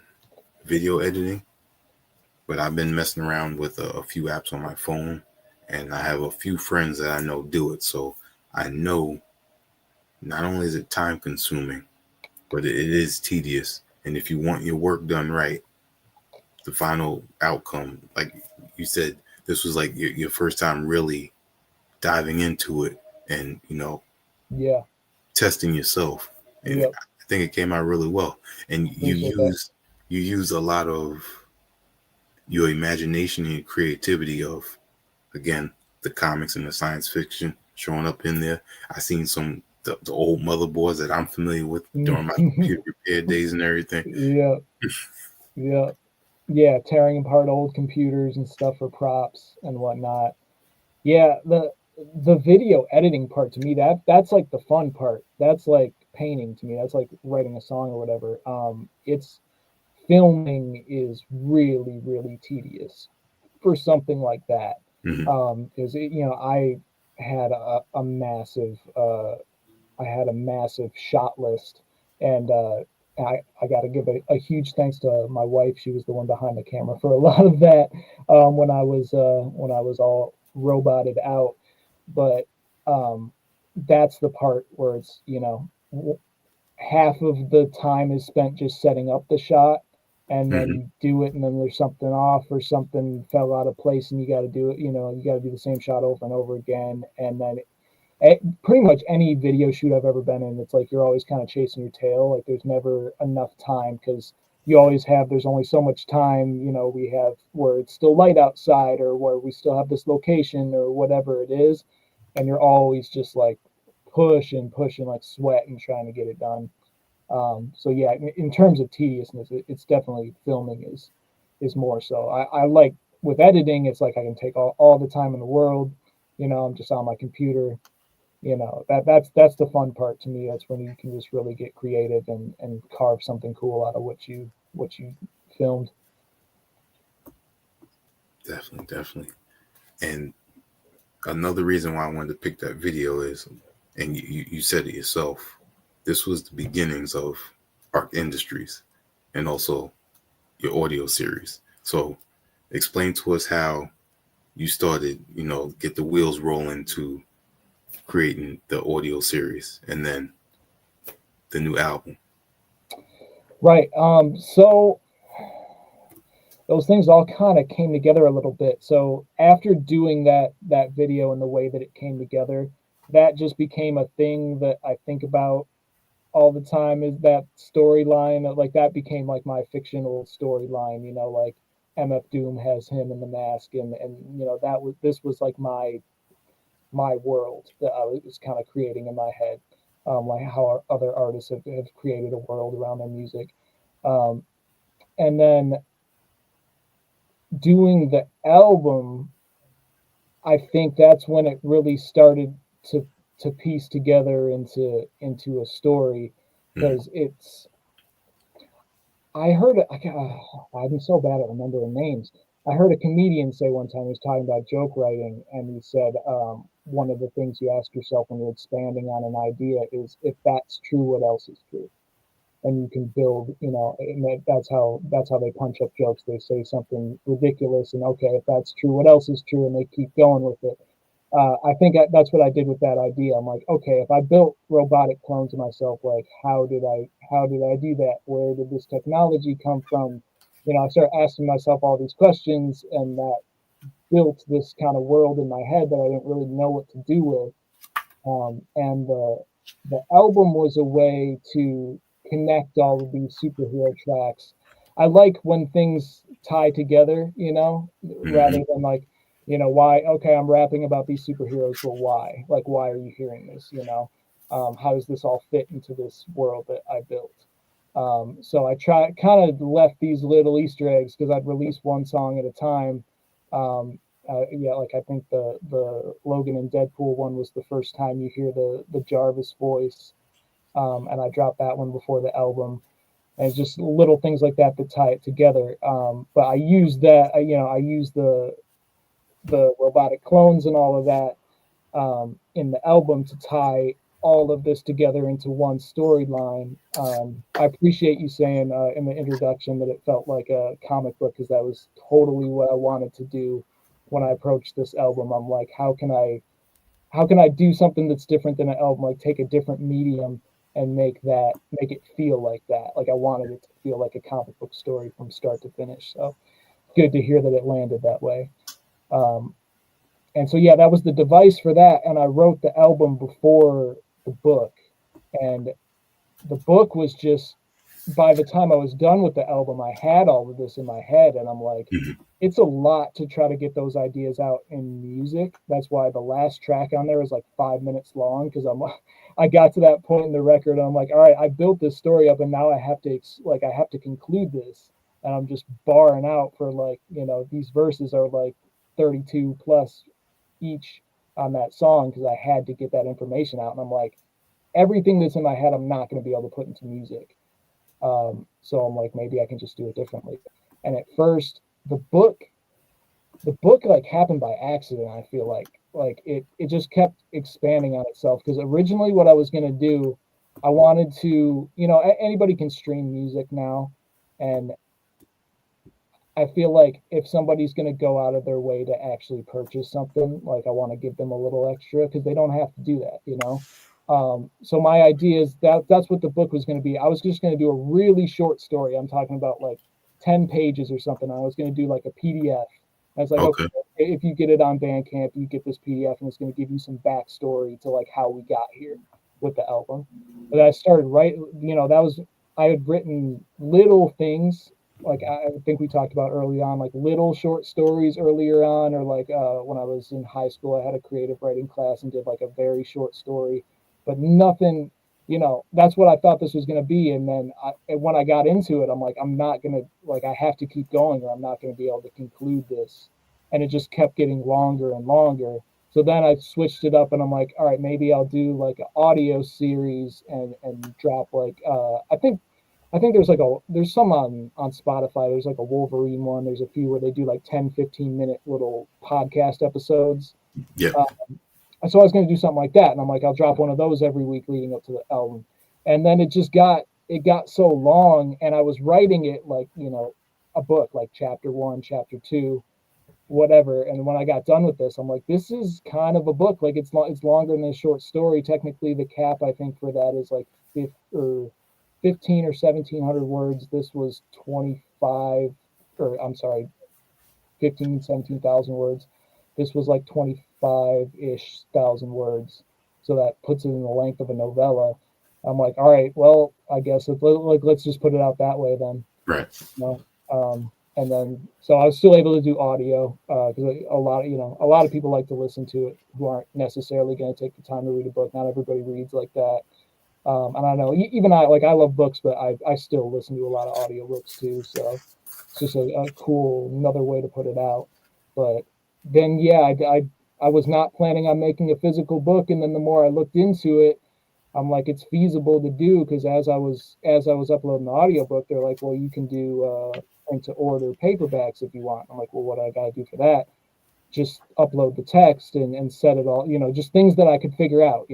video editing, but I've been messing around with a few apps on my phone, and I have a few friends that I know do it. So I know not only is it time consuming, but it is tedious. And if you want your work done right, the final outcome, like you said, this was like your first time really diving into it and, Yeah. testing yourself. And Yep. I think it came out really well. And you use a lot of your imagination and your creativity of, again, the comics and the science fiction showing up in there. I seen the old motherboards that I'm familiar with during my computer repair days and everything. Yeah. Yeah. Yeah, tearing apart old computers and stuff for props and whatnot. Yeah, the video editing part to me, that's like the fun part. That's like painting to me. That's like writing a song or whatever. It's filming is really, really tedious for something like that. Mm-hmm. Because I had a massive shot list, and I got to give a huge thanks to my wife. She was the one behind the camera for a lot of that when I was all roboted out. But that's the part where it's half of the time is spent just setting up the shot, and then you do it, and then there's something off or something fell out of place, and you got to do it. You got to do the same shot over and over again, and then pretty much any video shoot I've ever been in, it's like you're always kind of chasing your tail. Like there's never enough time because there's only so much time, we have where it's still light outside or where we still have this location or whatever it is. And you're always just like pushing, like sweating, trying to get it done. So yeah, in terms of tediousness, it's definitely filming is more so. I like with editing, it's like I can take all the time in the world. I'm just on my computer. That's the fun part to me. That's when you can just really get creative and carve something cool out of what you filmed. Definitely. And another reason why I wanted to pick that video is, and you said it yourself, this was the beginnings of Arck Industries and also your audio series. So explain to us how you started, get the wheels rolling to creating the audio series and then the new album. Right. So those things all kind of came together a little bit. So after doing that video and the way that it came together, that just became a thing that I think about all the time, is that storyline. Like that became like my fictional storyline, like MF Doom has him in the mask, and this was like my world that I was kind of creating in my head, like how other artists have created a world around their music. And then doing the album, I think that's when it really started to piece together into a story, because I heard it. I'm so bad at remembering names. I heard a comedian say one time, he was talking about joke writing, and he said one of the things you ask yourself when you're expanding on an idea is, if that's true, what else is true? And you can build, and that's how they punch up jokes. They say something ridiculous, and okay, if that's true, what else is true? And they keep going with it. I think that's what I did with that idea. I'm like, okay, if I built robotic clones of myself, like how did I do that? Where did this technology come from? I started asking myself all these questions, and that built this kind of world in my head that I didn't really know what to do with. And the album was a way to connect all of these superhero tracks I like when things tie together, rather than like, why, okay, I'm rapping about these superheroes, but why? Like, why are you hearing this? How does this all fit into this world that I built? So I kind of left these little Easter eggs because I'd release one song at a time. Yeah, like I think the Logan and Deadpool one was the first time you hear the Jarvis voice, and I dropped that one before the album, and just little things like that that tie it together. But I use that, I use the robotic clones and all of that in the album to tie all of this together into one storyline. I appreciate you saying in the introduction that it felt like a comic book because that was totally what I wanted to do when I approached this album. I'm like, how can I do something that's different than an album? Like take a different medium and make it feel like that. Like I wanted it to feel like a comic book story from start to finish. So good to hear that it landed that way. And so, yeah, that was the device for that. And I wrote the album before the book. And the book was just, by the time I was done with the album, I had all of this in my head. And I'm like, it's a lot to try to get those ideas out in music. That's why the last track on there is like 5 minutes long because I got to that point in the record. And I'm like, all right, I built this story up and now I have to conclude this. And I'm just barring out for like, these verses are like 32 plus each on that song because I had to get that information out. And I'm like, everything that's in my head, I'm not going to be able to put into music. So I'm like, maybe I can just do it differently. And at first, the book like happened by accident. I feel like it just kept expanding on itself because originally what I was going to do, I wanted to, anybody can stream music now, and I feel like if somebody's going to go out of their way to actually purchase something, like I want to give them a little extra because they don't have to do that. So my idea is that's what the book was going to be. I was just going to do a really short story. I'm talking about like 10 pages or something. I was going to do like a PDF. I was like, okay, if you get it on Bandcamp, you get this PDF and it's going to give you some backstory to like how we got here with the album. But I started I had written little things. Like I think we talked about early on, like little short stories earlier on, or like when I was in high school, I had a creative writing class and did like a very short story, but nothing, that's what I thought this was going to be. And then when I got into it, I'm like, I'm not going to, like, I have to keep going or I'm not going to be able to conclude this. And it just kept getting longer and longer. So then I switched it up and I'm like, all right, maybe I'll do like an audio series and drop like, I think there's some on Spotify. There's like a Wolverine one. There's a few where they do like 10, 15-minute little podcast episodes. Yeah. So I was going to do something like that. And I'm like, I'll drop one of those every week leading up to the album. And then it got so long and I was writing it like, a book, like chapter 1, chapter 2, whatever. And when I got done with this, I'm like, this is kind of a book. Like it's longer than a short story. Technically the cap, I think for that is like 15 or 1700 words. This was 17,000 words. This was like 25-ish thousand words. So that puts it in the length of a novella. I'm like, all right, well, I guess let's just put it out that way then. Right. And then, so I was still able to do audio because a lot of people like to listen to it who aren't necessarily going to take the time to read a book. Not everybody reads like that. And I know even I love books, but I still listen to a lot of audiobooks too. So it's just a cool, another way to put it out. But then, yeah, I was not planning on making a physical book. And then the more I looked into it, I'm like, it's feasible to do because as I was uploading the audiobook, they're like, well, you can do print to order paperbacks if you want. I'm like, well, what do I got to do for that? Just upload the text and set it all, just things that I could figure out,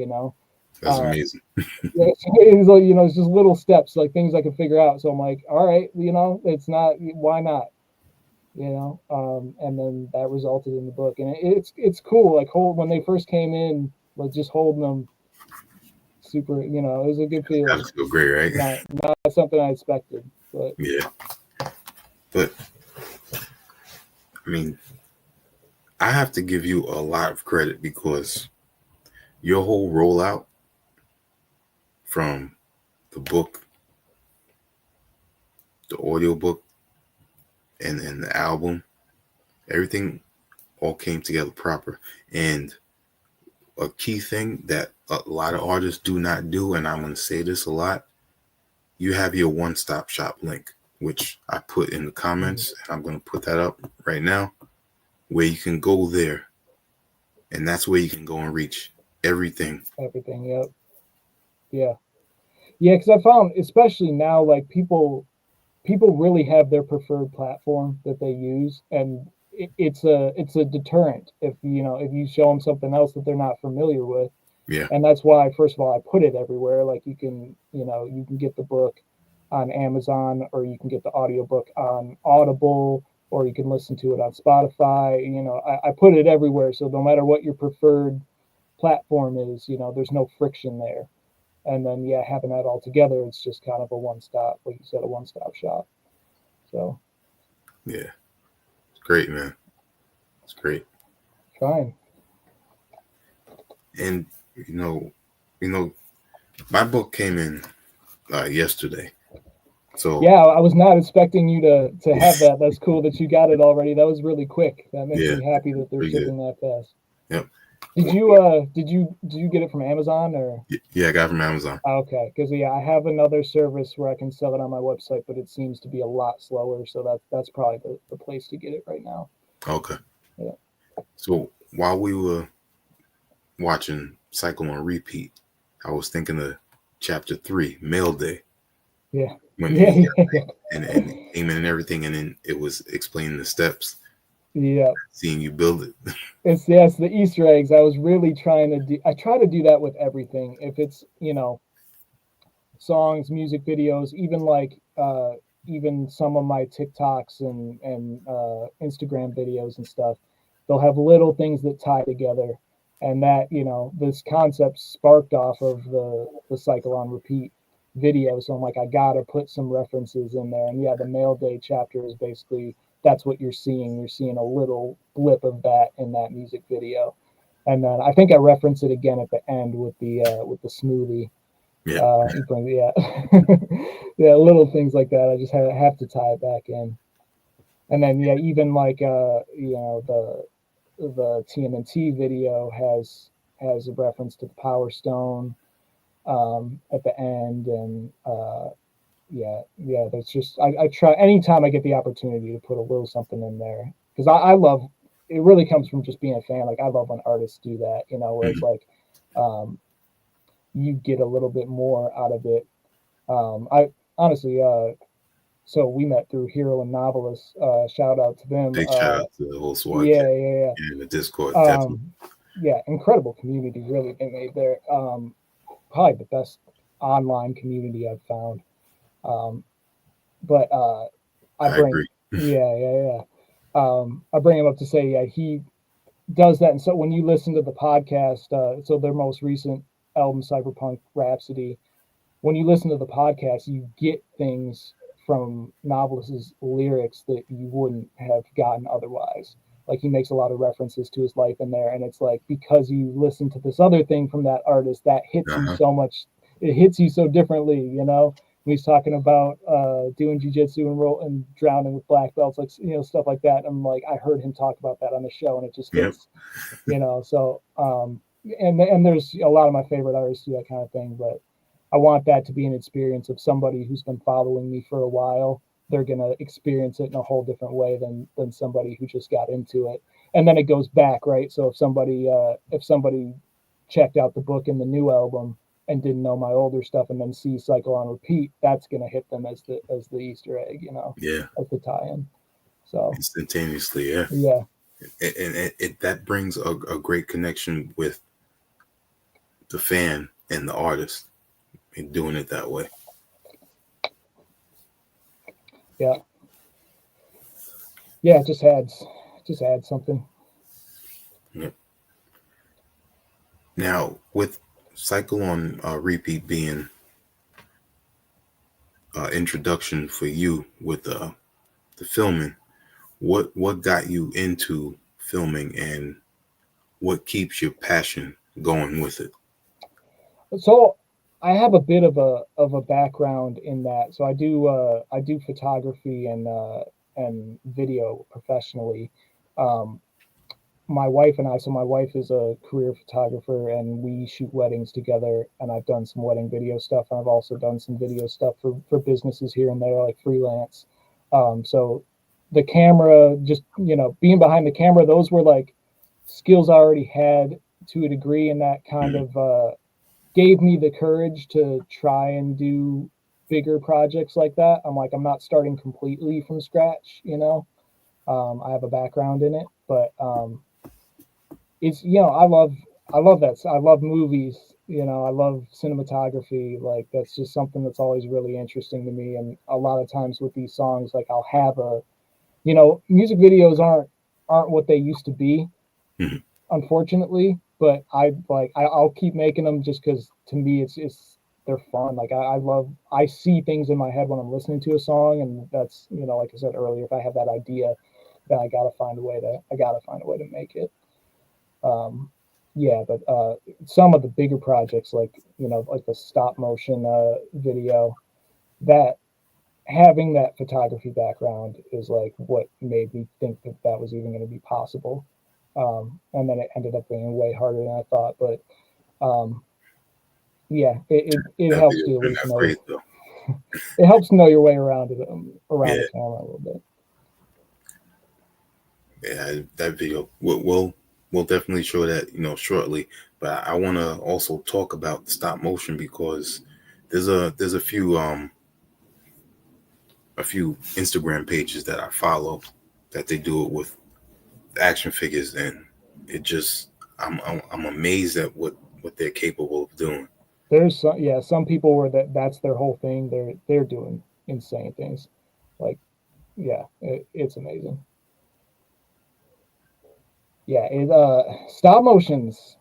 That's amazing. It's just little steps, like things I could figure out. So I'm like, all right, it's not, why not? And then that resulted in the book, and it's cool. Like when they first came in, like just holding them, super, it was a good feeling. That feel great, right? Not something I expected, but yeah. But I mean, I have to give you a lot of credit because your whole rollout from the book, the audiobook, and the album, everything all came together proper. And a key thing that a lot of artists do not do, and I'm going to say this a lot, you have your one-stop shop link, which I put in the comments, and I'm going to put that up right now, where you can go there, and that's where you can go and reach everything. Everything, yep. Yeah. Yeah, because I found, especially now, like people really have their preferred platform that they use, and it's a deterrent if you show them something else that they're not familiar with. Yeah. And that's why, first of all, I put it everywhere. Like you can get the book on Amazon, or you can get the audiobook on Audible, or you can listen to it on Spotify. I put it everywhere, so no matter what your preferred platform is, there's no friction there. And then having that all together, it's just kind of a one-stop, like you said, a one-stop shop. So yeah, it's great, man. It's great. Fine. And my book came in yesterday. So yeah, I was not expecting you to have that. That's cool that you got it already. That was really quick. That makes me happy that they're shipping that fast. Yep. Did you get it from Amazon or? Yeah, I got it from Amazon. Okay, because I have another service where I can sell it on my website, but it seems to be a lot slower. So that's probably the place to get it right now. Okay. Yeah. So while we were watching Cycle on repeat, I was thinking of chapter 3, Mail Day. Yeah. When yeah. And came in and everything, and then it was explaining the steps. Yeah. Seeing you build it. It's the Easter eggs. I was really trying to do. I try to do that with everything. If it's songs, music videos, even some of my TikToks and Instagram videos and stuff, they'll have little things that tie together, and that this concept sparked off of the Cycle on Repeat video. So I'm like, I gotta put some references in there. And the Mail Day chapter is basically, that's what you're seeing. You're seeing a little blip of that in that music video. And then I think I reference it again at the end with the smoothie. Yeah. Yeah, little things like that. I just have to tie it back in. And then even like the TMNT video has a reference to the Power Stone at the end, and that's just I try anytime I get the opportunity to put a little something in there, because I love it. Really comes from just being a fan. Like I love when artists do that, where it's like you get a little bit more out of it. I honestly so we met through Hero and Novelist. Shout out to them. Big shout out to the whole SWAT. Yeah. And the Discord. Incredible community really they made there. Probably the best online community I've found. But I agree. I bring him up to say, he does that. And so when you listen to the podcast, so their most recent album, Cyberpunk Rhapsody, when you listen to the podcast, you get things from Novelist's lyrics that you wouldn't have gotten otherwise. Like he makes a lot of references to his life in there, and it's like, because you listen to this other thing from that artist, that hits you so much. It hits you so differently, when he's talking about doing jiu-jitsu and drowning with black belts, like stuff like that. I'm like, I heard him talk about that on the show, and it just hits, So and there's a lot of my favorite artists do that kind of thing, but I want that to be an experience of somebody who's been following me for a while. They're going to experience it in a whole different way than somebody who just got into it. And then it goes back, right? So if somebody checked out the book and the new album and didn't know my older stuff and then see Cycle on Repeat, that's going to hit them as the Easter egg, as the tie-in. So instantaneously, yeah. And that brings a great connection with the fan and the artist in doing it that way. It just adds something. Yep. Now, with Cycle on Repeat being introduction for you with the filming, what got you into filming, and what keeps your passion going with it? So I have a bit of a background in that. So I do photography and and video professionally. My wife and I, so my wife is a career photographer and we shoot weddings together, and I've done some wedding video stuff. And I've also done some video stuff for businesses here and there, like freelance. So the camera, just, being behind the camera, those were like skills I already had to a degree. And that kind of gave me the courage to try and do bigger projects like that. I'm like, I'm not starting completely from scratch, I have a background in it, but it's, I love that. I love movies, I love cinematography. Like, that's just something that's always really interesting to me. And a lot of times with these songs, like, I'll have music videos aren't what they used to be, unfortunately, but I'll keep making them just because to me they're fun. Like, I see things in my head when I'm listening to a song, and that's, like I said earlier, if I have that idea, then I gotta find a way to make it. Yeah, but some of the bigger projects, like, like the stop motion video, that having that photography background is like what made me think that was even going to be possible. And then it ended up being way harder than I thought. But yeah, it helps to at least know. It helps to know your way around the camera a little bit. Yeah, that video we'll definitely show that, shortly. But I want to also talk about stop motion, because there's a few Instagram pages that I follow that they do it with action figures, and it just I'm amazed at what they're capable of doing. There's some people where that's their whole thing. They're doing insane things. Like, yeah, it's amazing. Yeah, stop motions,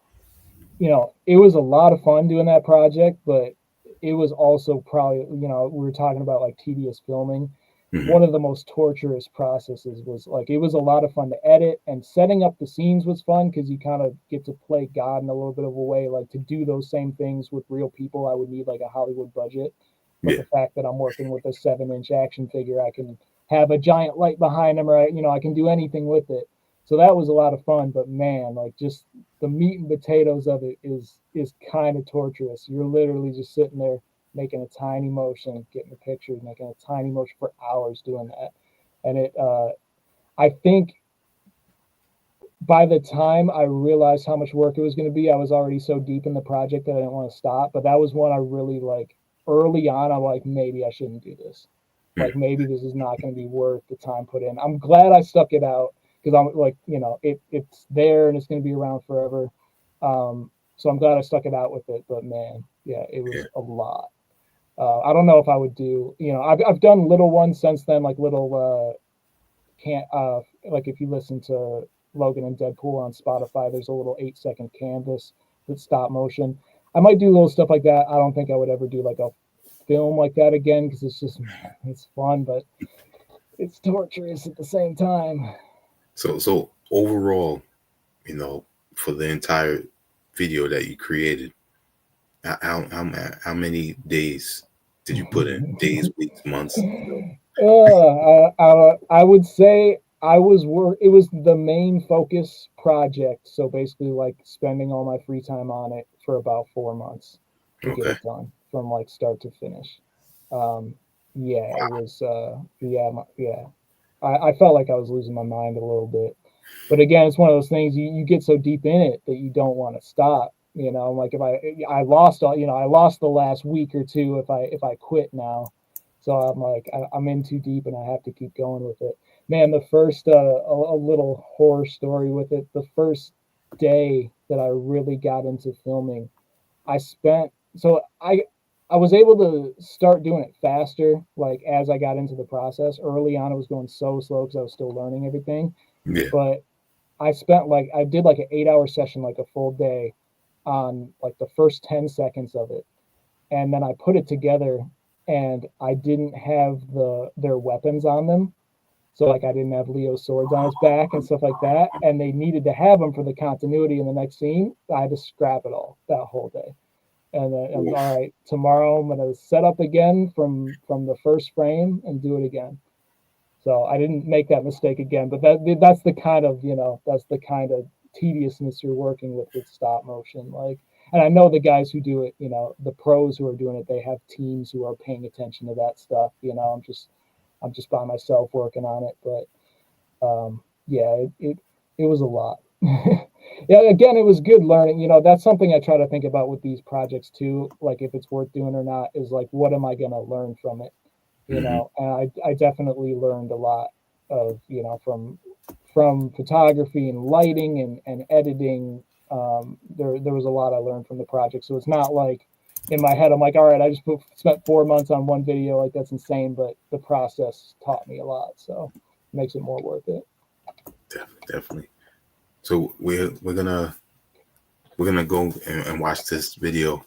it was a lot of fun doing that project, but it was also probably, we were talking about like tedious filming. One of the most torturous processes was, like, it was a lot of fun to edit, and setting up the scenes was fun because you kind of get to play God in a little bit of a way. Like, to do those same things with real people, I would need like a Hollywood budget. But the fact that I'm working with a 7-inch action figure, I can have a giant light behind him, or I can do anything with it. So that was a lot of fun. But man, like, just the meat and potatoes of it is kind of torturous. You're literally just sitting there making a tiny motion, getting the picture, making a tiny motion for hours doing that. And I think by the time I realized how much work it was going to be, I was already so deep in the project that I didn't want to stop. But that was one I really, like, early on, I'm like, maybe I shouldn't do this. Like, maybe this is not going to be worth the time put in. I'm glad I stuck it out, because I'm like, it's there and it's going to be around forever. So I'm glad I stuck it out with it. But man, yeah, it was a lot. I don't know if I would do, I've done little ones since then, like little like if you listen to Logan and Deadpool on Spotify, there's a little 8-second canvas that's stop motion. I might do little stuff like that. I don't think I would ever do like a film like that again, because it's fun, but it's torturous at the same time. So overall, for the entire video that you created, how many days did you put in? Days, weeks, months? I would say it was the main focus project. So basically, like, spending all my free time on it for about 4 months to get it done from like start to finish. It was I felt like I was losing my mind a little bit. But again, it's one of those things, you get so deep in it that you don't want to stop. Like, if I lost the last week or two if I quit now. So I'm like, I'm in too deep and I have to keep going with it. Man, the first, a little horror story with it, the first day that I really got into filming, I was able to start doing it faster, like, as I got into the process. Early on, it was going so slow because I was still learning everything. Yeah. But I did like an 8-hour session, like a full day, on like the first 10 seconds of it. And then I put it together, and I didn't have their weapons on them. So, like, I didn't have Leo's swords on his back and stuff like that. And they needed to have them for the continuity in the next scene. I had to scrap it all that whole day. And then I'm all right, tomorrow I'm going to set up again from the first frame and do it again. So I didn't make that mistake again. But that's the kind of, that's the kind of tediousness you're working with stop motion. Like, and I know the guys who do it, the pros who are doing it, they have teams who are paying attention to that stuff. I'm just by myself working on it. But yeah, it was a lot. Yeah, again, it was good learning. That's something I try to think about with these projects too. Like, if it's worth doing or not, is like, what am I going to learn from it? And I definitely learned a lot of, from photography and lighting and editing. There was a lot I learned from the project. So it's not like in my head, I'm like, all right, I just spent 4 months on one video. Like, that's insane. But the process taught me a lot. So it makes it more worth it. Definitely. So we're gonna go and watch this video,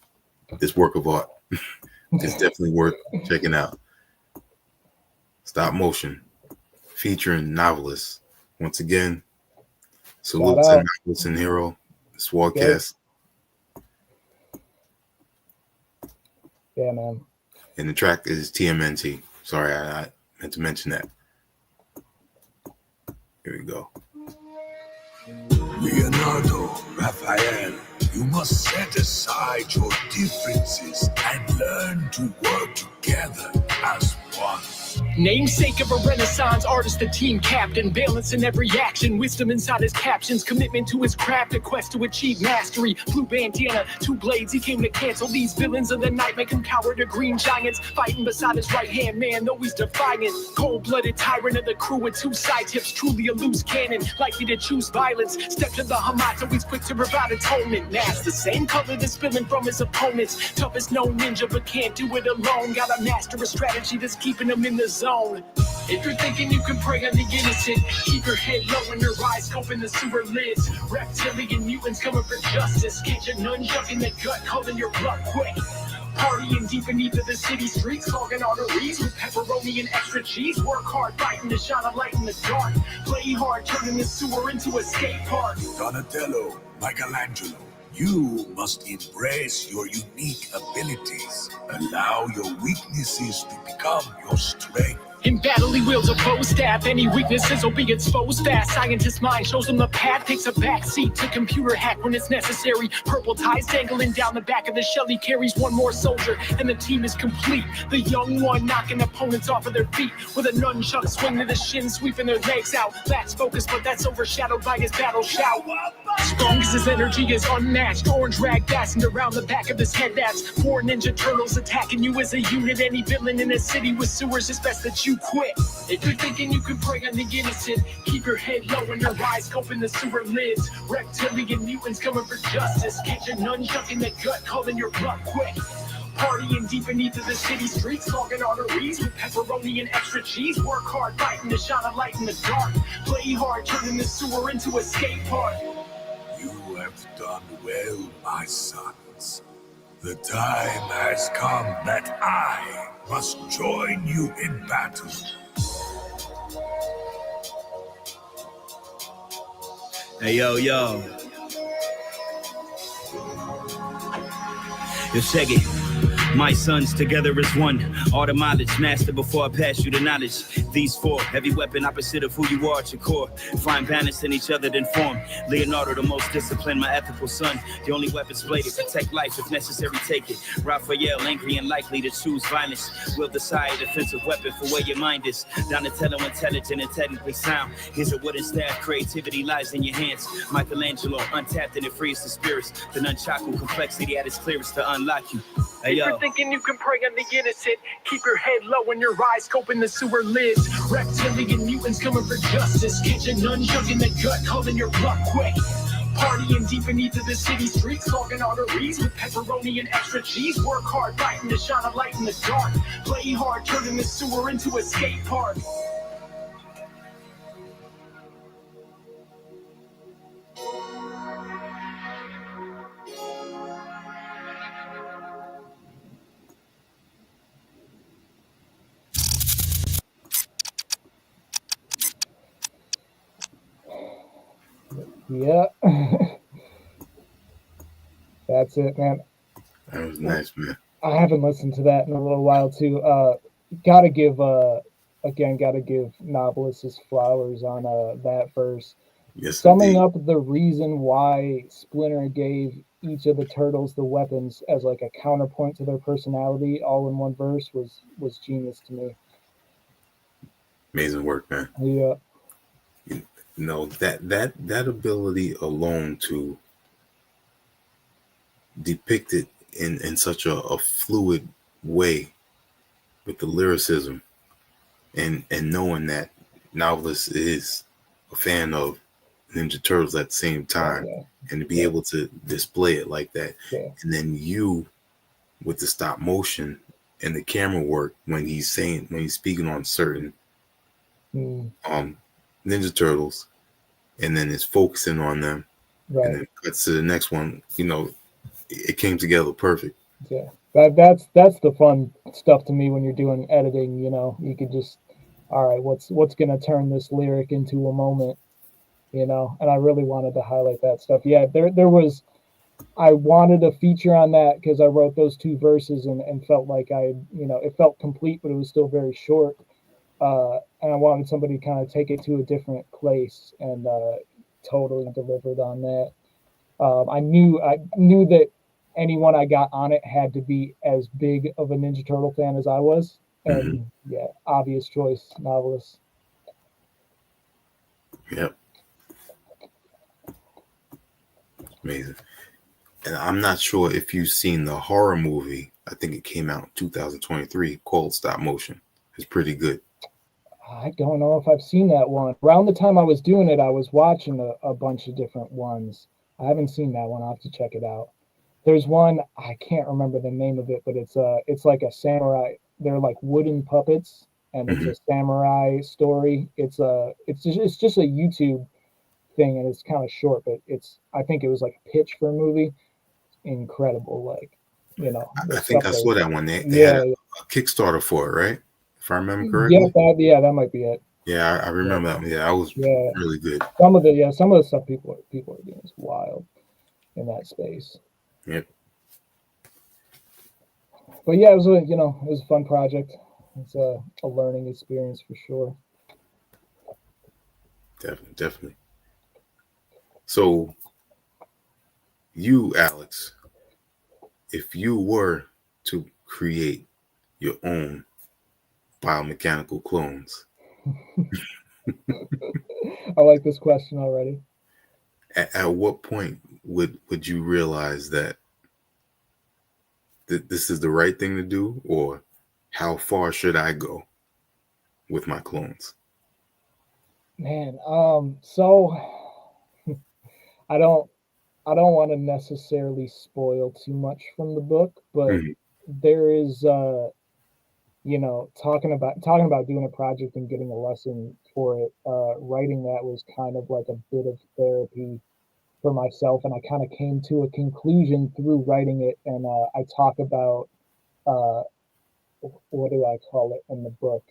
this work of art. It's definitely worth checking out. Stop motion, featuring novelists. Once again, salute to Novelist and Hero, Swordcast. Yeah, man. And the track is TMNT. Sorry, I meant to mention that. Here we go. Leonardo, Raphael, you must set aside your differences and learn to work together as one. Namesake of a Renaissance artist, the team captain, balance in every action, wisdom inside his captions, commitment to his craft, a quest to achieve mastery. Blue bandana, 2 blades, he came to cancel these villains of the night, make him cower to green giants, fighting beside his right hand man, though he's defiant. Cold-blooded tyrant of the crew with 2 side tips, truly a loose cannon, likely to choose violence. Step to the Hamato, he's quick to provide atonement. Mask the same color that's spilling from his opponents. Toughest known ninja, but can't do it alone. Gotta master a strategy that's keeping him in the zone. If you're thinking you can prey on the innocent, keep your head low and your eyes open the sewer lids. Reptilian mutants coming for justice. Catch a nunchuck in the gut, calling your bluff quick. Partying deep beneath of the city streets, clogging arteries with pepperoni and extra cheese. Work hard, fighting to shine a light in the dark. Play hard, turning the sewer into a skate park. Donatello, Michelangelo, you must embrace your unique abilities. Allow your weaknesses to become your strength. In battle, he wields a bow staff. Any weaknesses will be exposed fast. Scientist's mind shows him the path. Takes a backseat to computer hack when it's necessary. Purple ties dangling down the back of the shell. He carries one more soldier, and the team is complete. The young one knocking opponents off of their feet with a nunchuck swing to the shin, sweeping their legs out. That's focus, but that's overshadowed by his battle shout. Strong as his energy is unmatched. Orange rag fastened around the back of his head. That's 4 Ninja Turtles attacking you as a unit. Any villain in a city with sewers, it's best that you quit. If you're thinking you can prey on the innocent, keep your head low and your eyes open the sewer lids. Reptilian mutants coming for justice. Catch a nunchuck in the gut, calling your bluff quick. Partying deep beneath of the city streets, clogging arteries with pepperoni and extra cheese. Work hard, fighting to shine a light in the dark. Play hard, turning the sewer into a skate park. You have done well, my sons. The time has come that I must join you in battle. Hey, yo. Yo, check it. My sons together as one. All the mileage, master before I pass you the knowledge. These 4, heavy weapon opposite of who you are at your core. Find balance in each other, then form. Leonardo, the most disciplined, my ethical son. The only weapons bladed, protect life if necessary, take it. Raphael, angry and likely to choose violence. Will decide a defensive weapon for where your mind is. Donatello, intelligent and technically sound. Here's a wooden staff, creativity lies in your hands. Michelangelo, untapped and it frees the spirits. The nunchaku, complexity at its clearest to unlock you. Hey, if yo. you're thinking you can prey on the innocent, keep your head low and your eyes open the sewer lids. Reptilian mutants coming for justice. Catch a nunchuck in the gut, calling your bluff quick. Partying deep beneath of the city streets, clogging arteries with pepperoni and extra cheese. Work hard, fighting to shine a light in the dark. Play hard, turning the sewer into a skate park. Yeah. That's it, man. That was nice, man. I haven't listened to that in a little while too. Gotta give again, got to give novelists his flowers on that verse. Yes, Summing indeed. up the reason why Splinter gave each of the turtles the weapons as like a counterpoint to their personality all in one verse was genius to me. Amazing work, man. Yeah, You know, that ability alone to depict it in such a fluid way with the lyricism and knowing that novelist is a fan of Ninja Turtles at the same oh time, yeah, and to be yeah, able to display it like that, yeah, and then you with the stop motion and the camera work when he's speaking on certain mm, um Ninja Turtles, and then it's focusing on them, and right, then cuts to the next one. You know, it came together perfect. yeah. That's the fun stuff to me when you're doing editing. You know, you could just, all right, what's gonna turn this lyric into a moment? You know, and I really wanted to highlight that stuff. Yeah, there was I wanted a feature on that because I wrote those two verses and felt like it felt complete, but it was still very short. And I wanted somebody to kind of take it to a different place and totally delivered on that. I knew that anyone I got on it had to be as big of a Ninja Turtle fan as I was, Mm-hmm. and yeah, obvious choice, novelist. Yep, amazing. And I'm not sure if you've seen the horror movie. I think it came out in 2023 called Stop Motion. It's pretty good. I don't know if I've seen that one. Around the time I was doing it, I was watching a bunch of different ones. I haven't seen that one. I'll have to check it out. There's one I can't remember the name of it, but it's like a samurai. They're like wooden puppets, and it's Mm-hmm. a samurai story. It's just a YouTube thing, and it's kind of short, but it's I think it was like a pitch for a movie. Incredible, like the I think stuff I they. saw that one. They had Yeah, a Kickstarter for it, right? If I remember yeah, correctly. that might be it. Yeah, I Yeah, remember that one. Yeah, that was yeah. really good. Some of the stuff people are doing is wild in that space. Yep, But yeah, it was a fun project. It's a learning experience for sure. definitely, definitely. So you, Alex, if you were to create your own biomechanical clones, I like this question already. at what point would you realize that this is the right thing to do, or how far should I go with my clones? Man, so I don't I don't want to necessarily spoil too much from the book, but Mhm. there is talking about doing a project and getting a lesson for it. Writing that was kind of like a bit of therapy for myself, and I kind of came to a conclusion through writing it. And I talk about uh, what do I call it in the book?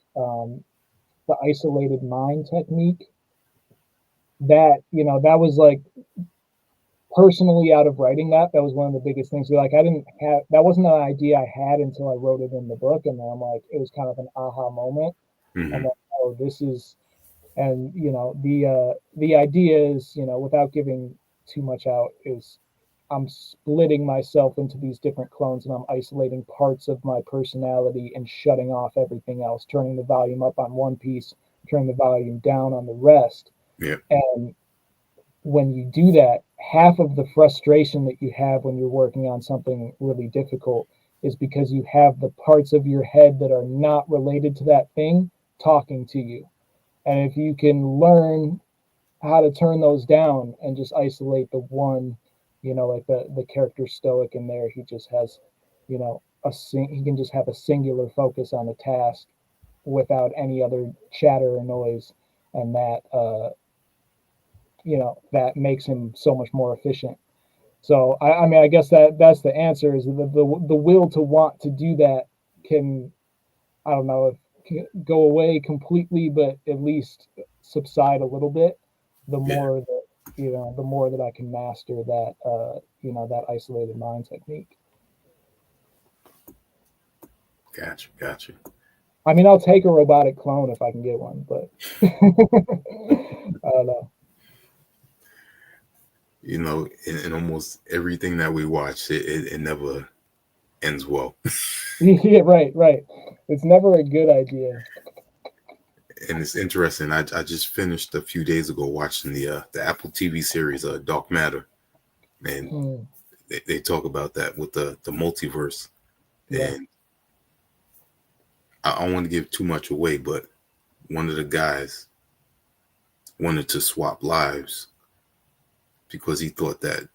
The isolated mind technique. That was like personally out of writing that was one of the biggest things. Like I didn't have that wasn't an idea I had until I wrote it in the book, and then I'm like, it was kind of an aha moment. I'm Mhm. like, oh, this is, and the idea is, without giving too much out, is I'm splitting myself into these different clones, and I'm isolating parts of my personality and shutting off everything else, turning the volume up on one piece, turning the volume down on the rest. Yep. And when you do that, half of the frustration that you have when you're working on something really difficult is because you have the parts of your head that are not related to that thing talking to you. And if you can learn how to turn those down and just isolate the one, like the character Stoic in there, he just has, he can just have a singular focus on a task without any other chatter or noise, and that makes him so much more efficient. So I mean, I guess that's the answer is the will to want to do that can, I don't know if go away completely, but at least subside a little bit. The Yeah. more that the more that I can master that isolated mind technique. Gotcha. Gotcha. I mean, I'll take a robotic clone if I can get one, but I don't know. You know, in almost everything that we watch, it never ends well. Yeah, right. It's never a good idea. And it's interesting. I just finished a few days ago watching the Apple TV series Dark Matter, and Mm, they talk about that with the multiverse. yeah. And I don't want to give too much away, but one of the guys wanted to swap lives because he thought that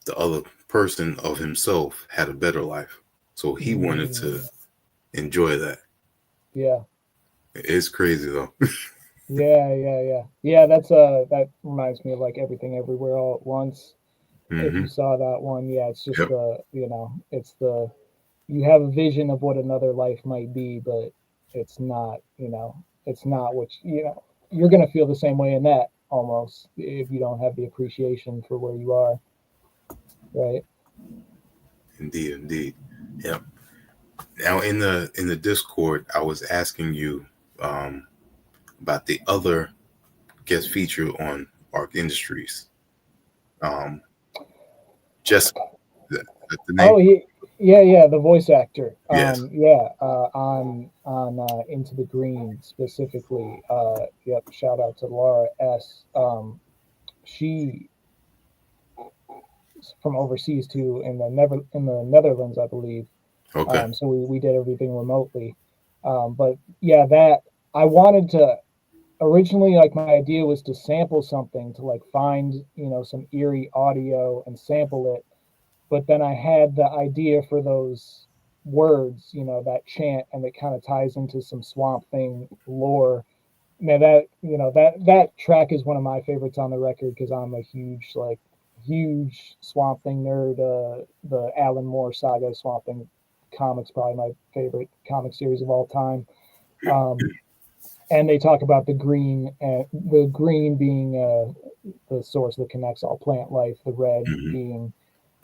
the other person of himself had a better life. So he wanted to Mm, enjoy that. yeah. It's crazy though. Yeah, that's that reminds me of like Everything Everywhere All at Once. If you Hmm. saw that one, yeah, it's just Yep. the, you know, it's the, you have a vision of what another life might be, but it's not, you know, it's not what you know, you're going to feel the same way in that almost if you don't have the appreciation for where you are, right? Indeed, indeed. Yep. Now in the Discord, I was asking you um, about the other guest feature on Arc Industries. Um, Jessica, that's the name? Oh, yeah, the voice actor. Yes. Yeah, on Into the Green specifically. Yep, shout out to Laura S. She from overseas too, in the Netherlands, I believe. Okay. So we did everything remotely. But yeah, that I wanted to originally, like, my idea was to sample something, to like find, you know, some eerie audio and sample it. But then I had the idea for those words, you know, that chant, and it kind of ties into some Swamp Thing lore. Man, that, you know, that track is one of my favorites on the record because I'm a huge Swamp Thing nerd. The Alan Moore saga, Swamp Thing comics, probably my favorite comic series of all time. Um, and they talk about the green being the source that connects all plant life, the red Hmm. being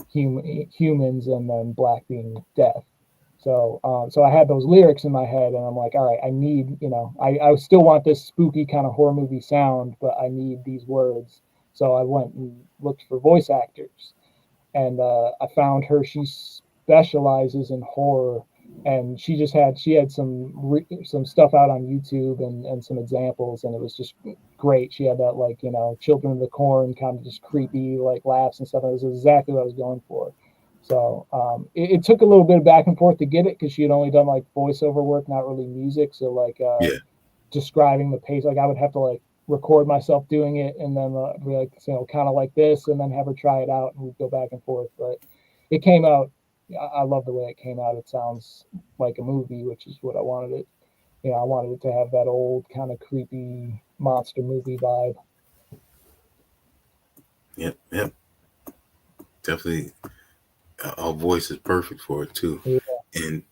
humans, and then black being death. So I had those lyrics in my head, and I'm like, all right, I need, you know, I still want this spooky kind of horror movie sound, but I need these words. So I went and looked for voice actors, and I found her. She specializes in horror, and she had some stuff out on YouTube and some examples, and it was just great. She had that, like, you know, Children of the Corn kind of just creepy like laughs and stuff. It was exactly what I was going for. So it took a little bit of back and forth to get it because she had only done like voiceover work, not really music. So like Yeah. describing the pace, like I would have to like record myself doing it and then be like, you know, kind of like this, and then have her try it out, and we'd go back and forth. But it came out. I love the way it came out. It sounds like a movie, which is what I wanted it. You know, I wanted it to have that old kind of creepy monster movie vibe. Yep. Yep. Definitely. Her voice is perfect for it too. Yeah. And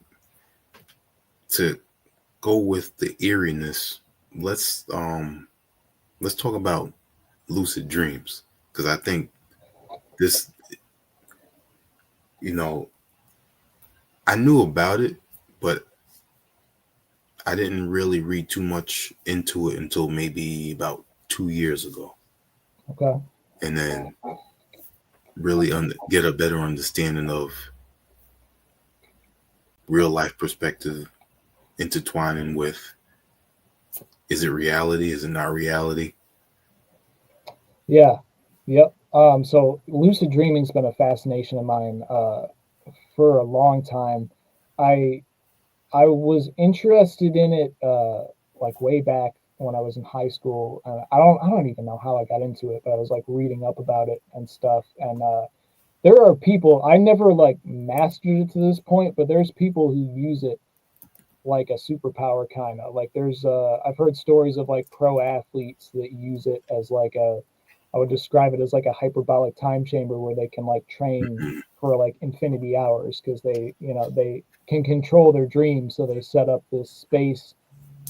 to go with the eeriness, let's um let's talk about lucid dreams because I think this, you know, I knew about it, but I didn't really read too much into it until maybe about 2 years ago, Okay. and then really get a better understanding of real life perspective intertwining with, is it reality? Is it not reality? Yeah. Yep. So lucid dreaming's been a fascination of mine for a long time. I I was interested in it like way back when I was in high school. I don't even know how I got into it, but I was like reading up about it and stuff. And there are people, I never like mastered it to this point, but there's people who use it like a superpower, kind of like there's I've heard stories of like pro athletes that use it as like a, I would describe it as like a hyperbolic time chamber where they can like train Mhm. for like infinity hours because they, you know, they can control their dreams. So they set up this space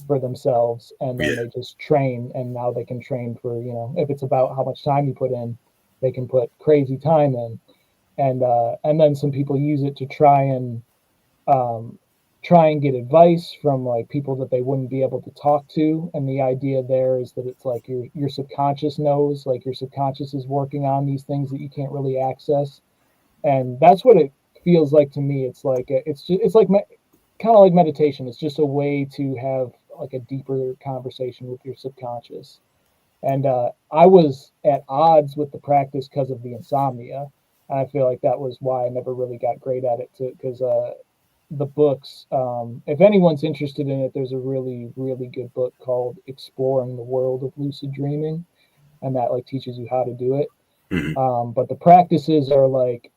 for themselves, and then Yeah. they just train, and now they can train for, you know, if it's about how much time you put in, they can put crazy time in. And then some people use it to try and um try and get advice from like people that they wouldn't be able to talk to. And the idea there is that it's like your subconscious knows, like your subconscious is working on these things that you can't really access. And that's what it feels like to me. It's like it's like kind of like meditation. It's just a way to have like a deeper conversation with your subconscious. And I was at odds with the practice because of the insomnia. And I feel like that was why I never really got great at it too, because the books, if anyone's interested in it, there's a really, really good book called Exploring the World of Lucid Dreaming. And that like teaches you how to do it. But the practices are like,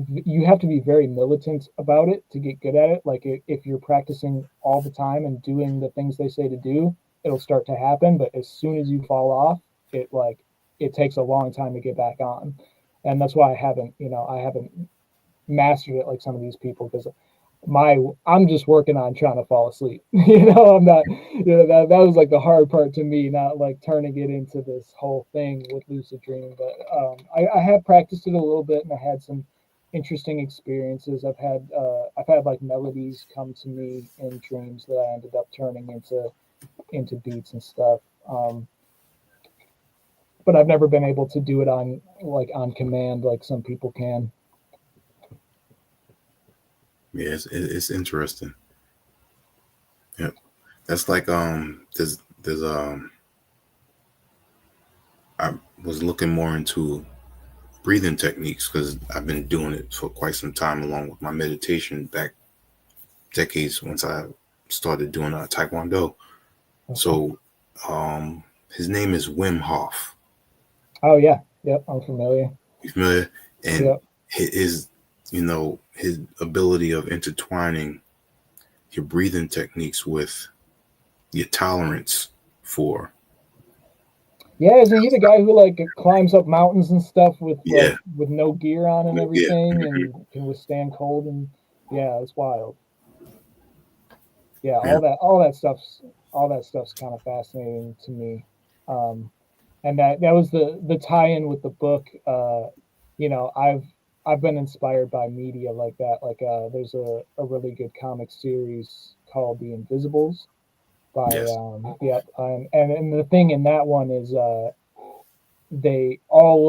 you have to be very militant about it to get good at it. Like if you're practicing all the time and doing the things they say to do, it'll start to happen. But as soon as you fall off, it takes a long time to get back on. And that's why I haven't mastered it like some of these people, because I'm just working on trying to fall asleep. I'm not, that was like the hard part to me, not like turning it into this whole thing with lucid dreaming. But I have practiced it a little bit, and I had some interesting experiences. I've had like melodies come to me in dreams that I ended up turning into beats and stuff. But I've never been able to do it on command like some people can. Yeah, it's interesting. Yep. That's like there's I was looking more into breathing techniques because I've been doing it for quite some time along with my meditation back decades once I started doing Taekwondo. Okay. So his name is Wim Hof. Oh yeah. Yep, I'm familiar. You familiar? And yep. his ability of intertwining your breathing techniques with your tolerance for. Yeah, isn't he the guy who like climbs up mountains and stuff with with no gear on and everything, and can withstand cold? And yeah, it's wild. Yeah, all that stuff's kind of fascinating to me. And that was the tie-in with the book. I've been inspired by media like that. Like there's a really good comic series called The Invisibles by and the thing in that one is all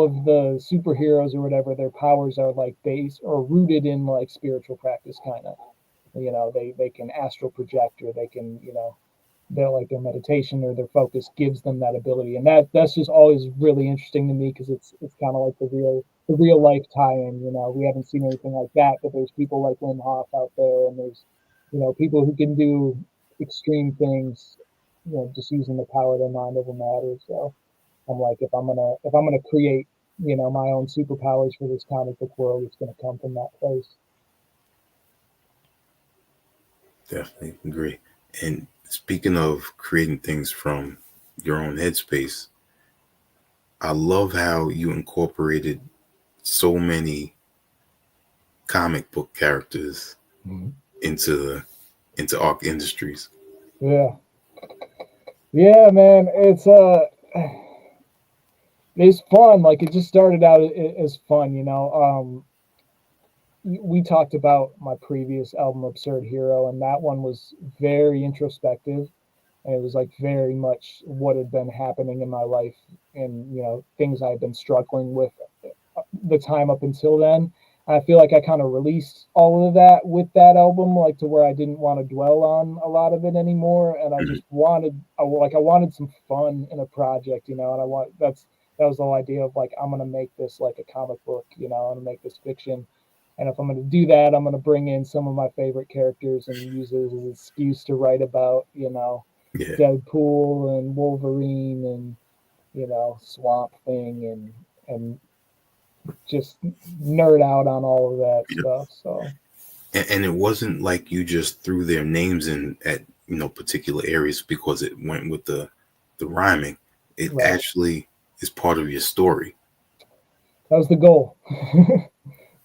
of the superheroes or whatever, their powers are like based or rooted in like spiritual practice kind of. They can astral project, or they can, their meditation or their focus gives them that ability. And that's just always really interesting to me, because it's kind of like the real life tie-in. We haven't seen anything like that, but there's people like Wim Hof out there, and there's people who can do extreme things, just using the power of their mind over matter. So I'm like, if I'm gonna create my own superpowers for this comic book world, it's gonna come from that place. Definitely agree. And speaking of creating things from your own headspace, I love how you incorporated so many comic book characters into Arck Industries. Yeah, man, it's fun. Like, it just started out as fun, we talked about my previous album, Absurd Hero, and that one was very introspective. And it was like very much what had been happening in my life, and, things I had been struggling with the time up until then. I feel like I kind of released all of that with that album, like to where I didn't want to dwell on a lot of it anymore. And I just wanted some fun in a project, and that was the whole idea of like, I'm going to make this like a comic book, I'm going to make this fiction. And if I'm going to do that, I'm going to bring in some of my favorite characters and use it as an excuse to write about, Deadpool and Wolverine and, Swamp Thing and just nerd out on all of that stuff. So, and it wasn't like you just threw their names in at particular areas because it went with the rhyming. It actually is part of your story. That was the goal.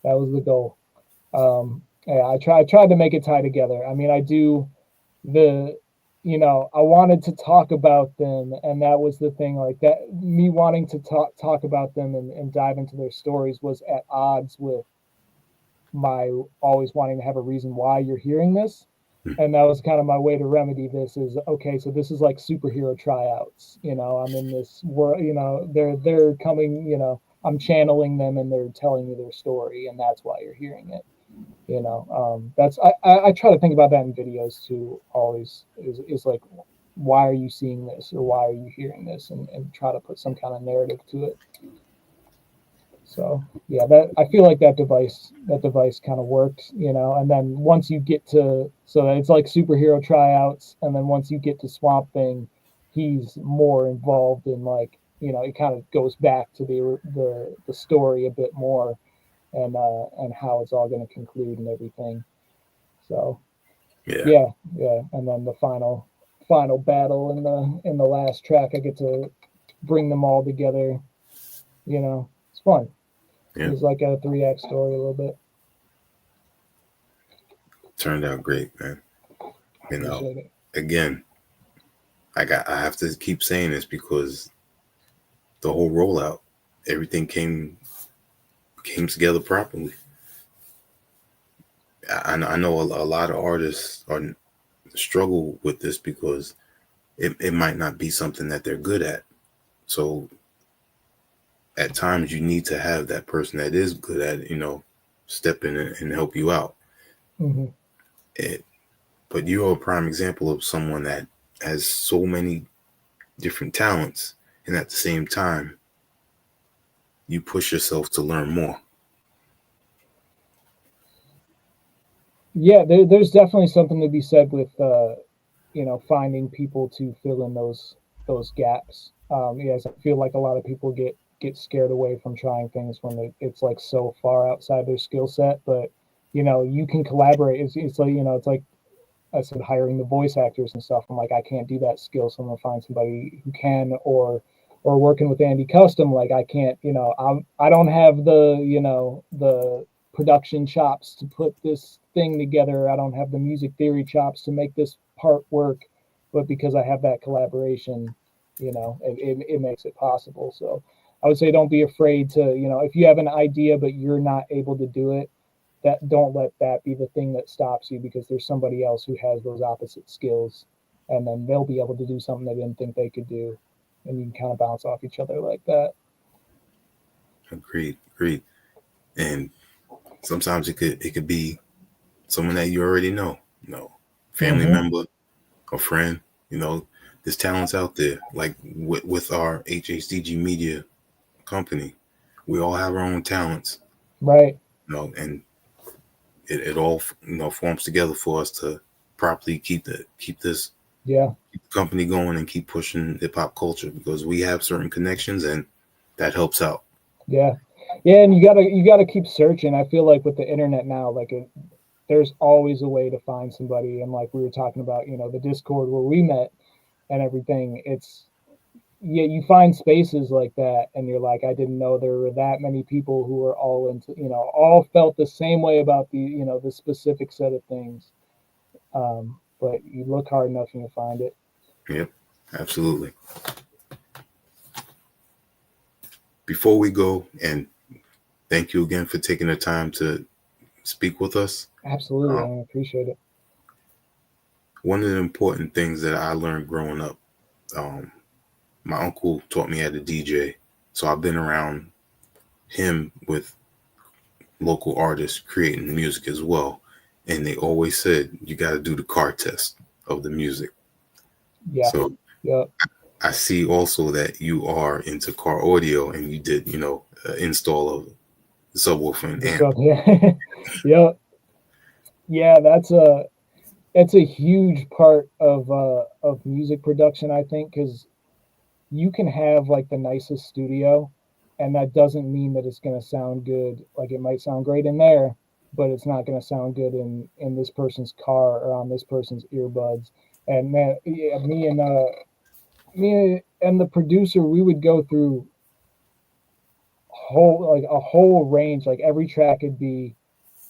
That was the goal. I tried to make it tie together. I mean, I do I wanted to talk about them, and that was the thing. Like that, me wanting to talk about them and dive into their stories was at odds with my always wanting to have a reason why you're hearing this. And that was kind of my way to remedy this is, okay, so this is like superhero tryouts, I'm in this world, they're coming, I'm channeling them and they're telling me their story, and that's why you're hearing it. That's I try to think about that in videos too, always is like, why are you seeing this, or why are you hearing this, and try to put some kind of narrative to it. So yeah, that I feel like that device kind of worked, and then once you get to, so it's like superhero tryouts, and then once you get to Swamp Thing, he's more involved in, like, it kind of goes back to the story a bit more, and how it's all going to conclude and everything. So yeah, and then the final battle in the last track, I get to bring them all together. It's fun. Yeah. It's like a 3-act story a little bit. Turned out great, man. Appreciate it. Again, I have to keep saying this because the whole rollout, everything came together properly. I know a lot of artists struggle with this because it might not be something that they're good at. So at times you need to have that person that is good at it, step in and help you out. Mm-hmm. But you're a prime example of someone that has so many different talents, and at the same time, you push yourself to learn more. Yeah, there's definitely something to be said with finding people to fill in those gaps. Yes, I feel like a lot of people get scared away from trying things when it's like so far outside their skill set. But you can collaborate. It's like, it's like I said, hiring the voice actors and stuff. I'm like, I can't do that skill, so I'm gonna find somebody who can, or working with Andy Custom, like I can't, I don't have the production chops to put this thing together. I don't have the music theory chops to make this part work, but because I have that collaboration, it makes it possible. So I would say don't be afraid to, if you have an idea but you're not able to do it, don't let that be the thing that stops you, because there's somebody else who has those opposite skills, and then they'll be able to do something they didn't think they could do, and you can kind of bounce off each other like that. Agreed. And sometimes it could be someone that you already know, family member, a friend. There's talents out there. Like with our HHDG media company, we all have our own talents, right? And it all forms together for us to properly keep this company going and keep pushing hip hop culture, because we have certain connections and that helps out. Yeah, and you gotta keep searching. I feel like with the internet now, like there's always a way to find somebody. And like we were talking about, the Discord where we met and everything, you find spaces like that, and you're like, I didn't know there were that many people who were all into, all felt the same way about the specific set of things. But you look hard enough and you find it. Yep, absolutely. Before we go, and thank you again for taking the time to speak with us. Absolutely, I appreciate it. One of the important things that I learned growing up, my uncle taught me how to DJ, so I've been around him with local artists creating music as well, and they always said you got to do the car test of the music. Yeah. So yeah. I see also that you are into car audio, and you did install of the subwoofer and amp. Yeah, that's a huge part of music production, I think, because you can have like the nicest studio, and that doesn't mean that it's going to sound good. Like, it might sound great in there, but it's not going to sound good in this person's car or on this person's earbuds. And man, me and the producer, we would go through a whole range. Like, every track would be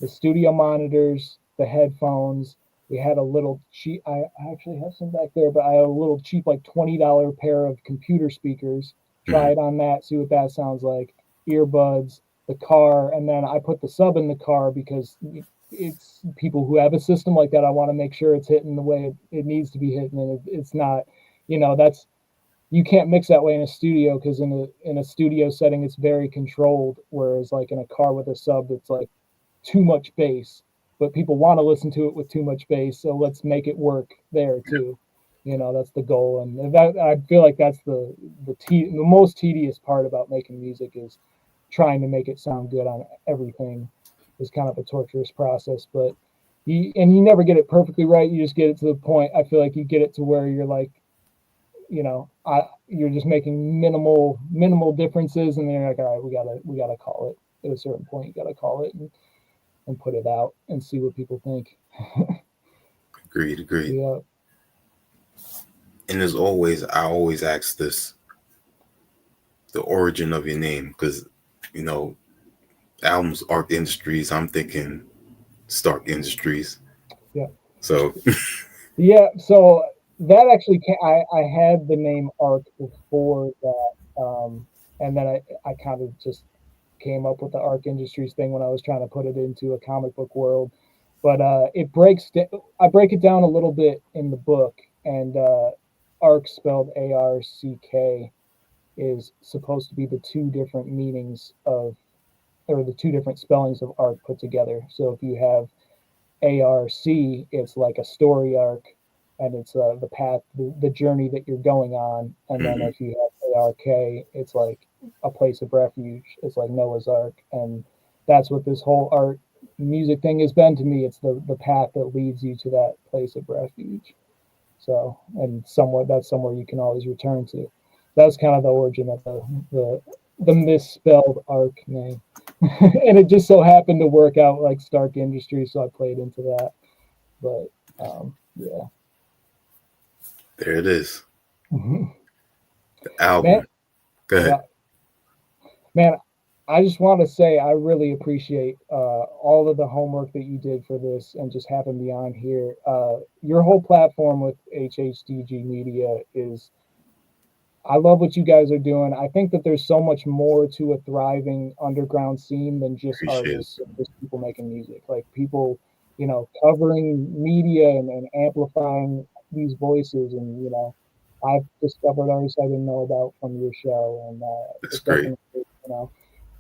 the studio monitors, the headphones. We had a little cheap, I actually have some back there, but I had a little cheap, like $20 pair of computer speakers. Try it on that, see what that sounds like. Earbuds, the car, and then I put the sub in the car because it's people who have a system like that. I want to make sure it's hitting the way it needs to be hitting, and it's not, that's, you can't mix that way in a studio, because in a studio setting it's very controlled, whereas like in a car with a sub, it's like too much bass, but people want to listen to it with too much bass, so let's make it work there too. That's the goal, and that, I feel like that's the most tedious part about making music, is trying to make it sound good on everything. Is kind of a torturous process, but you never get it perfectly right. You just get it to the point. I feel like you get it to where you're like, you're just making minimal differences, and then you're like, all right, we gotta call it. At a certain point, you gotta call it and put it out and see what people think. Agreed. Yeah. And as always, I always ask this: the origin of your name, because albums Arck Industries. I'm thinking Stark Industries. Yeah. So. Yeah. So that actually I had the name Arck before that, and then I kind of just came up with the Arck Industries thing when I was trying to put it into a comic book world. But I break it down a little bit in the book, and Arck, spelled ARCK, is supposed to be the two different meanings of, or the two different spellings of Arck put together. So if you have ARC, it's like a story arc, and it's the path, the journey that you're going on. And then if you have ARK, it's like a place of refuge. It's like Noah's Ark, and that's what this whole art music thing has been to me. It's the path that leads you to that place of refuge. So, and that's somewhere you can always return to. That's kind of the origin of the misspelled Arck name. And it just so happened to work out like Stark Industries, so I played into that. But yeah. There it is. Mm-hmm. The album. Man, go ahead. Yeah. Man, I just want to say I really appreciate all of the homework that you did for this and just having me on here. Your whole platform with HHDG Media is, I love what you guys are doing. I think that there's so much more to a thriving underground scene than just artists and just people making music. Like people, covering media and amplifying these voices. And, I've discovered artists I didn't know about from your show. And That's great.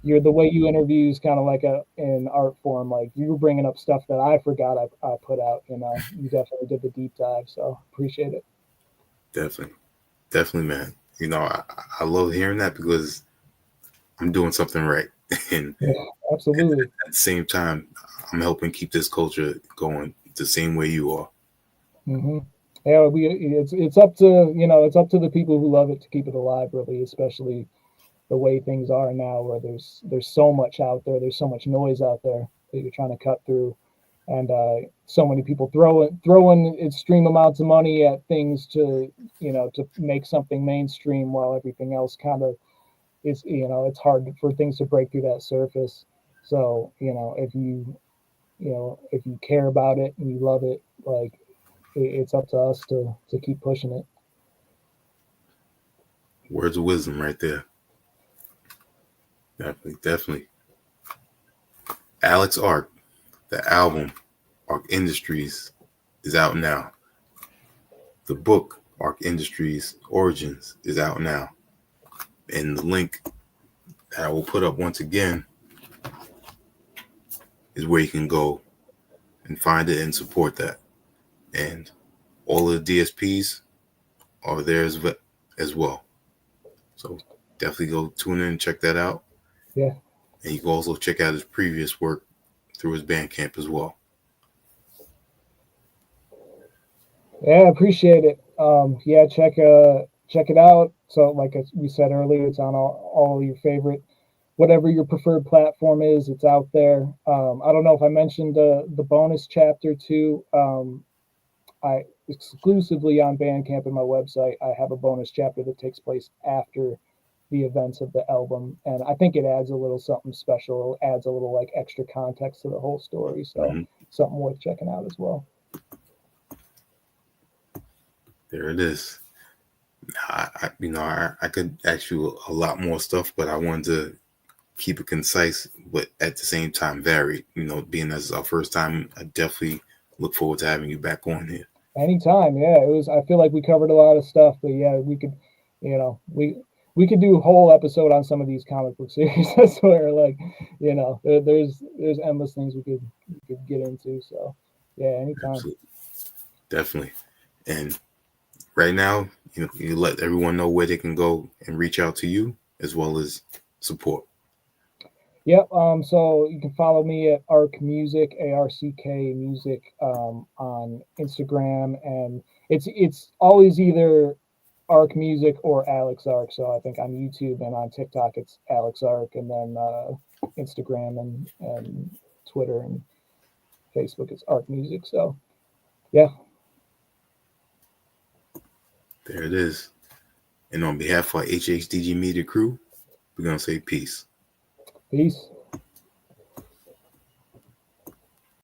You're, the way you interview is kind of like an art form. Like you were bringing up stuff that I forgot I put out. You definitely did the deep dive. So appreciate it. Definitely, man. I love hearing that, because I'm doing something right. And yeah, absolutely. At the same time, I'm helping keep this culture going the same way you are. Mm-hmm. Yeah, it's up to the people who love it to keep it alive, really, especially the way things are now, where there's so much out there, there's so much noise out there that you're trying to cut through, and so many people throwing extreme amounts of money at things to make something mainstream, while everything else kind of is, it's hard for things to break through that surface. So if you care about it and you love it, like it's up to us to keep pushing it. Words of wisdom right there. Definitely. Alex Arck, the album Arck Industries is out now. The book Arck Industries Origins is out now. And the link that I will put up once again is where you can go and find it and support that. And all of the DSPs are there as well. So definitely go tune in and check that out. Yeah. And you can also check out his previous work through his Bandcamp as well. Yeah, appreciate it. Yeah, check it out. So like we said earlier, it's on all your favorite, whatever your preferred platform is, it's out there. I don't know if I mentioned the bonus chapter too. I exclusively on Bandcamp and my website, I have a bonus chapter that takes place after the events of the album, and I think it adds a little something special. It adds a little like extra context to the whole story, so something worth checking out as well. There it is. I could ask you a lot more stuff, but I wanted to keep it concise, but at the same time varied. You know, being as our first time, I definitely look forward to having you back on here. Anytime, yeah. It was. I feel like we covered a lot of stuff, but yeah, we could, we could do a whole episode on some of these comic book series. I swear, like, there's endless things we could get into. So, yeah, anytime. Absolutely. Definitely. And right now, you let everyone know where they can go and reach out to you as well as support. Yep. So you can follow me at Arck Music, ARCK Music, on Instagram, and it's always either Arck Music or Alex Arck. So I think on YouTube and on TikTok it's Alex Arck, and then Instagram and Twitter and Facebook it's Arck Music. So yeah. There it is. And on behalf of our HHDG Media crew, we're gonna say peace. Peace.